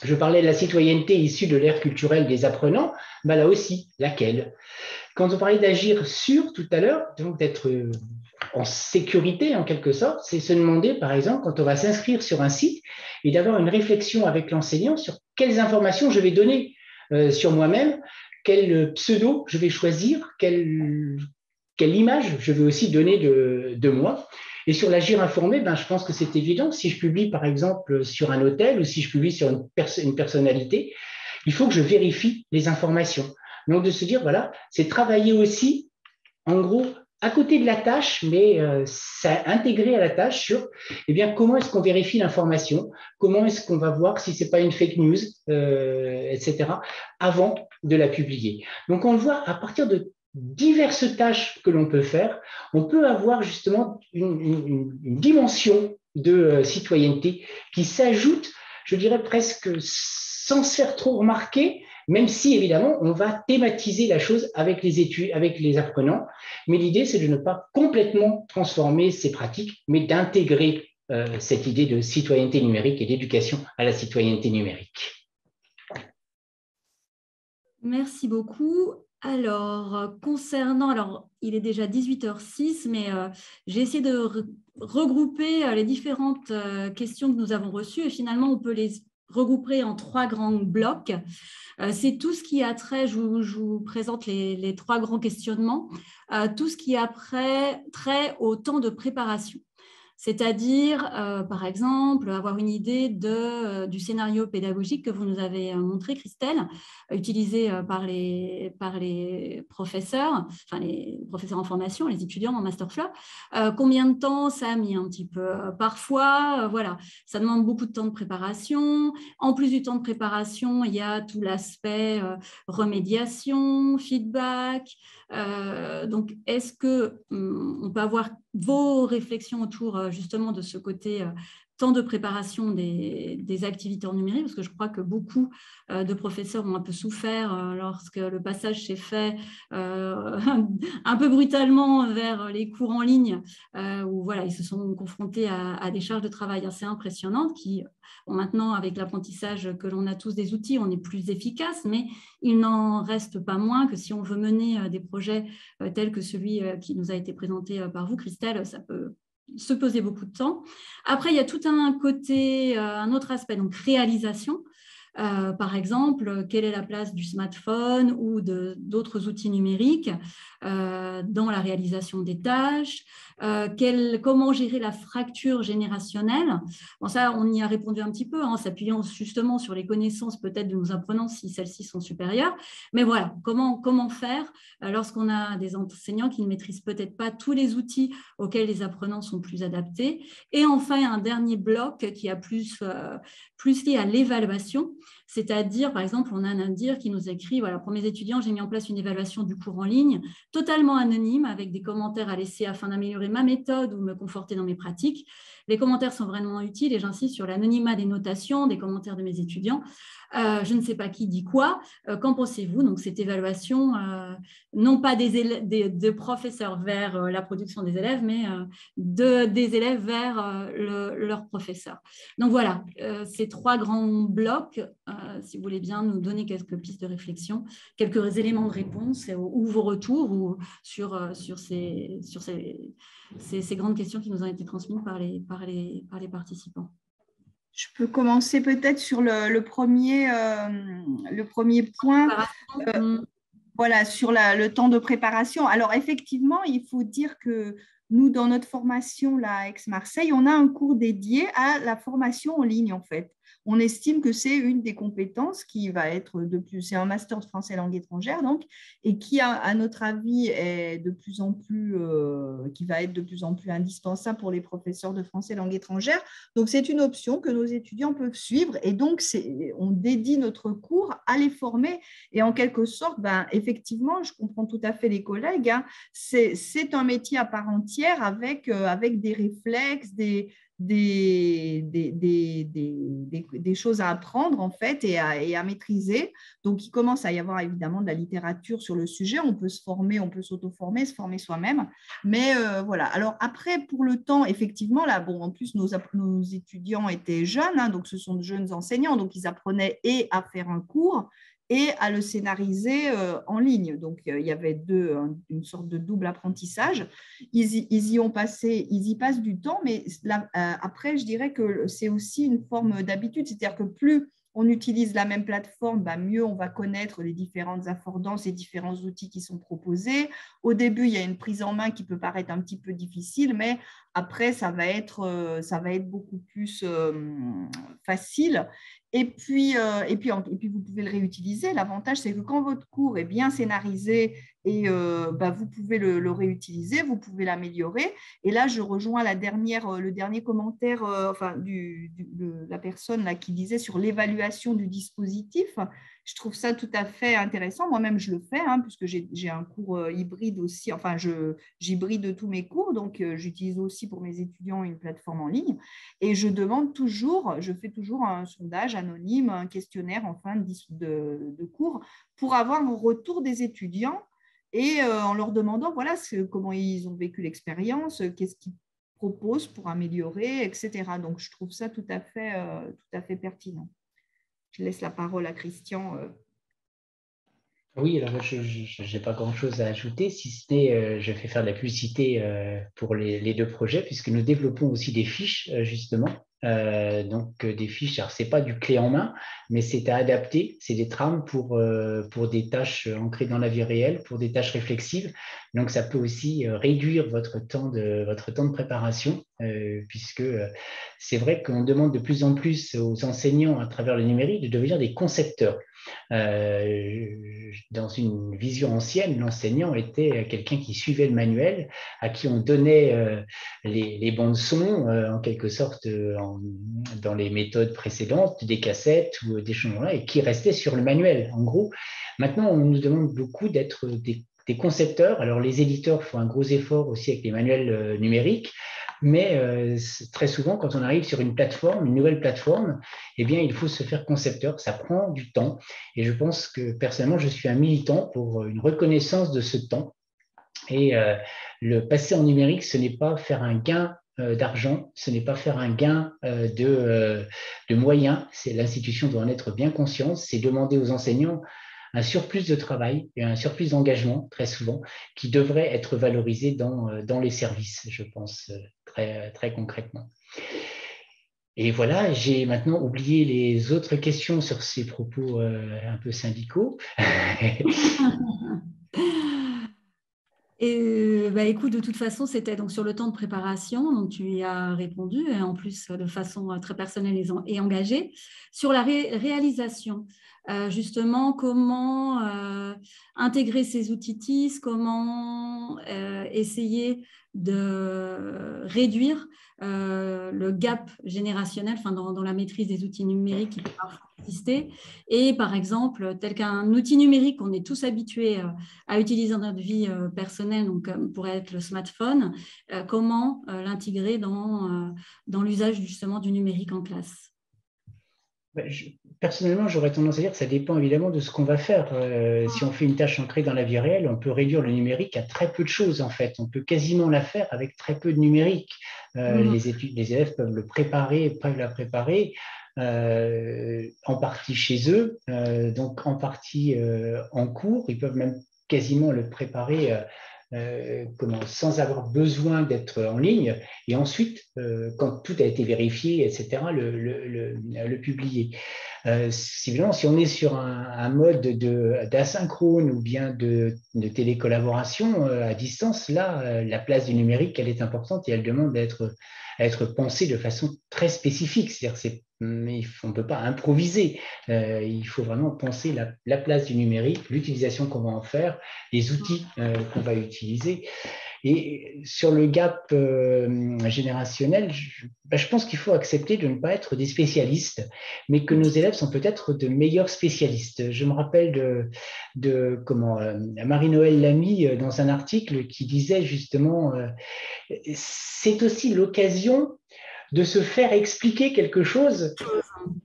Je parlais de la citoyenneté issue de l'ère culturelle des apprenants, ben là aussi, laquelle? Quand on parlait d'agir sur tout à l'heure, donc d'être en sécurité en quelque sorte, c'est se demander par exemple quand on va s'inscrire sur un site et d'avoir une réflexion avec l'enseignant sur quelles informations je vais donner sur moi-même, quel pseudo je vais choisir, quelle image je vais aussi donner de moi. Et sur l'agir informé, ben, je pense que c'est évident. Si je publie par exemple sur un hôtel ou si je publie sur une personnalité, il faut que je vérifie les informations. Donc de se dire, voilà, c'est travailler aussi, en gros, à côté de la tâche, mais intégré à la tâche sur eh bien, comment est-ce qu'on vérifie l'information, comment est-ce qu'on va voir si ce n'est pas une fake news, etc., avant de la publier. Donc on le voit à partir de diverses tâches que l'on peut faire, on peut avoir justement une dimension de citoyenneté qui s'ajoute, je dirais presque sans se faire trop remarquer, même si évidemment on va thématiser la chose avec les études, avec les apprenants. Mais l'idée, c'est de ne pas complètement transformer ces pratiques, mais d'intégrer cette idée de citoyenneté numérique et d'éducation à la citoyenneté numérique. Merci beaucoup. Alors, il est déjà 18h06, mais j'ai essayé de regrouper les différentes questions que nous avons reçues et finalement, on peut les regrouper en 3 grands blocs. C'est tout ce qui a trait, je vous présente les 3 grands questionnements, tout ce qui a trait au temps de préparation. C'est-à-dire, par exemple, avoir une idée du scénario pédagogique que vous nous avez montré, Christelle, utilisé par les professeurs, enfin les professeurs en formation, les étudiants en Masterflow. Combien de temps ça a mis un petit peu? Parfois, voilà, ça demande beaucoup de temps de préparation. En plus du temps de préparation, il y a tout l'aspect remédiation, feedback. Donc, est-ce qu'on peut avoir vos réflexions autour justement de ce côté temps de préparation des activités en numérique, parce que je crois que beaucoup de professeurs ont un peu souffert lorsque le passage s'est fait un peu brutalement vers les cours en ligne, où voilà, ils se sont confrontés à des charges de travail assez impressionnantes qui, bon, maintenant, avec l'apprentissage que l'on a tous des outils, on est plus efficace, mais il n'en reste pas moins que si on veut mener des projets tels que celui qui nous a été présenté par vous, Christelle, ça peut se poser beaucoup de temps. Après, il y a tout un côté, un autre aspect, donc réalisation. Par exemple, quelle est la place du smartphone ou d'autres outils numériques dans la réalisation des tâches, comment gérer la fracture générationnelle. Bon, ça, on y a répondu un petit peu, en s'appuyant justement sur les connaissances peut-être de nos apprenants si celles-ci sont supérieures. Mais voilà, comment faire lorsqu'on a des enseignants qui ne maîtrisent peut-être pas tous les outils auxquels les apprenants sont plus adaptés. Et enfin, un dernier bloc qui a plus lié à l'évaluation, c'est-à-dire, par exemple, on a un Nadir qui nous écrit, voilà, pour mes étudiants, j'ai mis en place une évaluation du cours en ligne, totalement anonyme, avec des commentaires à laisser afin d'améliorer ma méthode ou me conforter dans mes pratiques. Les commentaires sont vraiment utiles et j'insiste sur l'anonymat des notations, des commentaires de mes étudiants. Je ne sais pas qui dit quoi. Qu'en pensez-vous? Donc, cette évaluation, non pas de professeurs vers la production des élèves, mais des élèves vers leurs professeurs. Donc, voilà, ces 3 grands blocs, si vous voulez bien nous donner quelques pistes de réflexion, quelques éléments de réponse ou vos retours ou sur ces grandes questions qui nous ont été transmises par les participants. Je peux commencer peut-être sur le premier point, voilà, sur le temps de préparation. Alors, effectivement, il faut dire que nous, dans notre formation là, à Aix-Marseille, on a un cours dédié à la formation en ligne, en fait. On estime que c'est une des compétences qui va être c'est un master de français langue étrangère, donc, et qui, à notre avis, est de plus en plus, qui va être de plus en plus indispensable pour les professeurs de français langue étrangère. Donc, c'est une option que nos étudiants peuvent suivre, et donc, on dédie notre cours à les former. Et en quelque sorte, effectivement, je comprends tout à fait les collègues, hein, c'est un métier à part entière avec des réflexes, des choses à apprendre en fait et à maîtriser. Donc, il commence à y avoir évidemment de la littérature sur le sujet. On peut se former, on peut s'auto-former, se former soi-même. Mais voilà. Alors après, pour le temps, effectivement, là, bon, en plus, nos étudiants étaient jeunes, hein, donc ce sont de jeunes enseignants, donc ils apprenaient et à faire un cours et à le scénariser en ligne. Donc, il y avait une sorte de double apprentissage. Ils y passent du temps, mais là, après, je dirais que c'est aussi une forme d'habitude, c'est-à-dire que plus on utilise la même plateforme, mieux on va connaître les différentes affordances et différents outils qui sont proposés. Au début, il y a une prise en main qui peut paraître un petit peu difficile, mais après, ça va être beaucoup plus facile. Et puis, vous pouvez le réutiliser. L'avantage, c'est que quand votre cours est bien scénarisé et vous pouvez le réutiliser, vous pouvez l'améliorer. Et là, je rejoins le dernier commentaire de la personne là, qui disait sur l'évaluation du dispositif. Je trouve ça tout à fait intéressant. Moi-même, je le fais, hein, puisque j'ai un cours hybride aussi. Enfin, j'hybride tous mes cours, donc j'utilise aussi pour mes étudiants une plateforme en ligne. Et je fais toujours un sondage anonyme, un questionnaire en fin de cours pour avoir un retour des étudiants et en leur demandant voilà, comment ils ont vécu l'expérience, qu'est-ce qu'ils proposent pour améliorer, etc. Donc, je trouve ça tout à fait pertinent. Je laisse la parole à Christian. Oui, alors je n'ai pas grand-chose à ajouter, si ce n'est, je vais faire de la publicité pour les 2 projets, puisque nous développons aussi des fiches, justement. Donc, des fiches, alors ce n'est pas du clé en main, mais c'est à adapter, c'est des trames pour des tâches ancrées dans la vie réelle, pour des tâches réflexives. Donc, ça peut aussi réduire votre temps de préparation, puisque c'est vrai qu'on demande de plus en plus aux enseignants à travers le numérique de devenir des concepteurs. Dans une vision ancienne, l'enseignant était quelqu'un qui suivait le manuel, à qui on donnait les bandes son, en quelque sorte, dans les méthodes précédentes, des cassettes ou des choses-là, et qui restait sur le manuel. En gros, maintenant, on nous demande beaucoup d'être des concepteurs. Alors, les éditeurs font un gros effort aussi avec les manuels numériques, mais très souvent, quand on arrive sur une nouvelle plateforme, eh bien, il faut se faire concepteur. Ça prend du temps. Et je pense que, personnellement, je suis un militant pour une reconnaissance de ce temps. Et le passer en numérique, ce n'est pas faire un gain d'argent, ce n'est pas faire un gain de moyens. L'institution doit en être bien consciente. C'est demander aux enseignants un surplus de travail et un surplus d'engagement, très souvent, qui devrait être valorisé dans les services, je pense, très, très concrètement. Et voilà, j'ai maintenant oublié les autres questions sur ces propos un peu syndicaux. Et bah, écoute, de toute façon, c'était donc sur le temps de préparation, donc tu y as répondu, et en plus de façon très personnelle et engagée. Sur la réalisation, justement, comment intégrer ces outils TIS, comment essayer de réduire le gap générationnel, enfin, dans la maîtrise des outils numériques qui peut parfois exister. Et par exemple, tel qu'un outil numérique qu'on est tous habitués à utiliser dans notre vie personnelle, donc comme pourrait être le smartphone, comment l'intégrer dans l'usage justement du numérique en classe. Personnellement, j'aurais tendance à dire que ça dépend évidemment de ce qu'on va faire. Si on fait une tâche ancrée dans la vie réelle, on peut réduire le numérique à très peu de choses en fait. On peut quasiment la faire avec très peu de numérique. Les élèves peuvent la préparer en partie chez eux, donc en partie en cours. Ils peuvent même quasiment le préparer sans avoir besoin d'être en ligne, et ensuite, quand tout a été vérifié, etc., le publier. Évidemment, si on est sur un mode d'asynchrone ou bien de télécollaboration à distance, là, la place du numérique, elle est importante et elle demande à être pensée de façon très spécifique. C'est-à-dire on ne peut pas improviser. Il faut vraiment penser la place du numérique, l'utilisation qu'on va en faire, les outils qu'on va utiliser. Et sur le gap générationnel, je pense qu'il faut accepter de ne pas être des spécialistes, mais que nos élèves sont peut-être de meilleurs spécialistes. Je me rappelle de Marie-Noëlle Lamy dans un article qui disait justement c'est aussi l'occasion de se faire expliquer quelque chose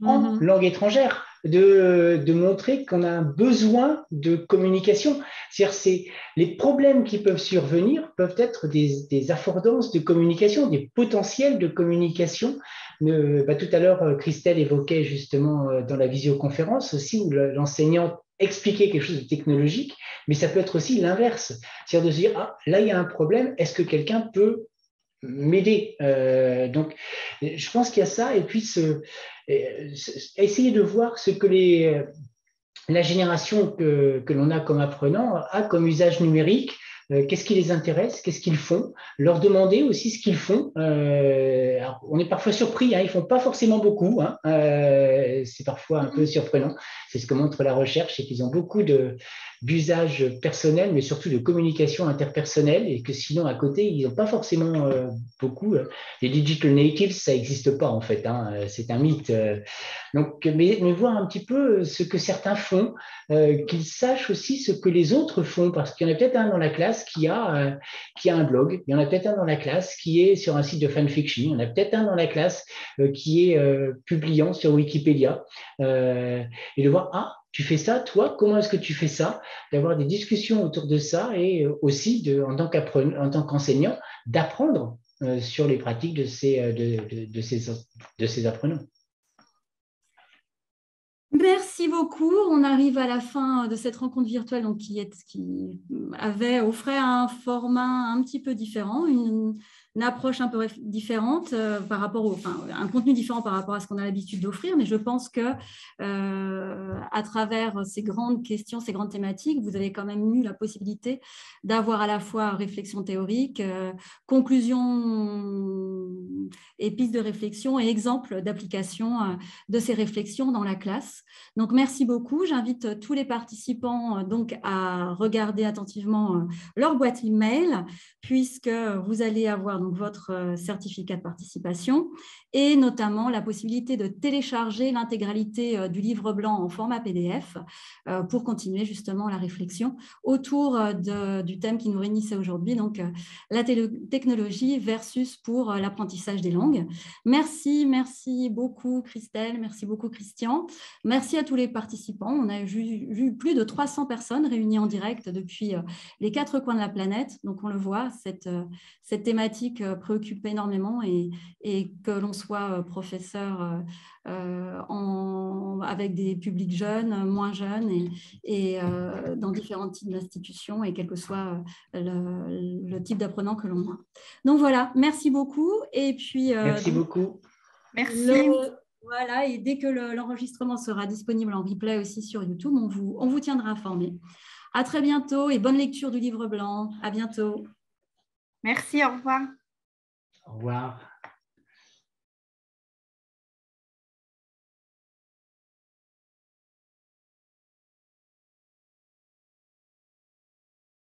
en langue étrangère, de montrer qu'on a un besoin de communication. C'est-à-dire, les problèmes qui peuvent survenir peuvent être des affordances de communication, des potentiels de communication. Tout à l'heure, Christelle évoquait justement dans la visioconférence aussi, où l'enseignant expliquait quelque chose de technologique, mais ça peut être aussi l'inverse. C'est-à-dire de se dire, ah, là, il y a un problème, est-ce que quelqu'un peut m'aider. Donc, je pense qu'il y a ça, et puis essayer de voir ce que la génération que l'on a comme apprenant a comme usage numérique. Qu'est-ce qui les intéresse, qu'est-ce qu'ils font, leur demander aussi ce qu'ils font. Alors, on est parfois surpris, hein, ils ne font pas forcément beaucoup, hein, c'est parfois un peu surprenant. C'est ce que montre la recherche, c'est qu'ils ont beaucoup d'usage personnel, mais surtout de communication interpersonnelle, et que sinon à côté, ils n'ont pas forcément beaucoup. Les digital natives, ça n'existe pas en fait, hein, c'est un mythe. Donc, mais voir un petit peu ce que certains font, qu'ils sachent aussi ce que les autres font, parce qu'il y en a peut-être un dans la classe qui a un blog, il y en a peut-être un dans la classe qui est sur un site de fanfiction, il y en a peut-être un dans la classe qui est publiant sur Wikipédia, et de voir, ah, tu fais ça, toi, comment est-ce que tu fais ça, d'avoir des discussions autour de ça, et aussi, en tant qu'enseignant, d'apprendre sur les pratiques de ces apprenants. Merci beaucoup. On arrive à la fin de cette rencontre virtuelle donc, qui offrait un format un petit peu différent, une approche un peu différente par rapport un contenu différent par rapport à ce qu'on a l'habitude d'offrir, mais je pense que à travers ces grandes questions, ces grandes thématiques, vous avez quand même eu la possibilité d'avoir à la fois réflexion théorique, conclusion et pistes de réflexion et exemples d'application de ces réflexions dans la classe. Donc, merci beaucoup. J'invite tous les participants donc, à regarder attentivement leur boîte email, puisque vous allez avoir donc, votre certificat de participation et notamment la possibilité de télécharger l'intégralité du livre blanc en format PDF pour continuer justement la réflexion autour du thème qui nous réunissait aujourd'hui, donc la technologie versus pour l'apprentissage des langues. Merci beaucoup Christelle, merci beaucoup Christian. Merci à tous les participants. On a vu plus de 300 personnes réunies en direct depuis les 4 coins de la planète. Donc, on le voit, cette thématique préoccupe énormément et que l'on soit professeur avec des publics jeunes, moins jeunes et dans différents types d'institutions et quel que soit le type d'apprenant que l'on a. Donc, voilà, merci beaucoup. Et puis, merci beaucoup. Merci. Voilà, et dès que l'enregistrement sera disponible en replay aussi sur YouTube, on vous tiendra informé. À très bientôt et bonne lecture du livre blanc. À bientôt. Merci, au revoir. Au revoir.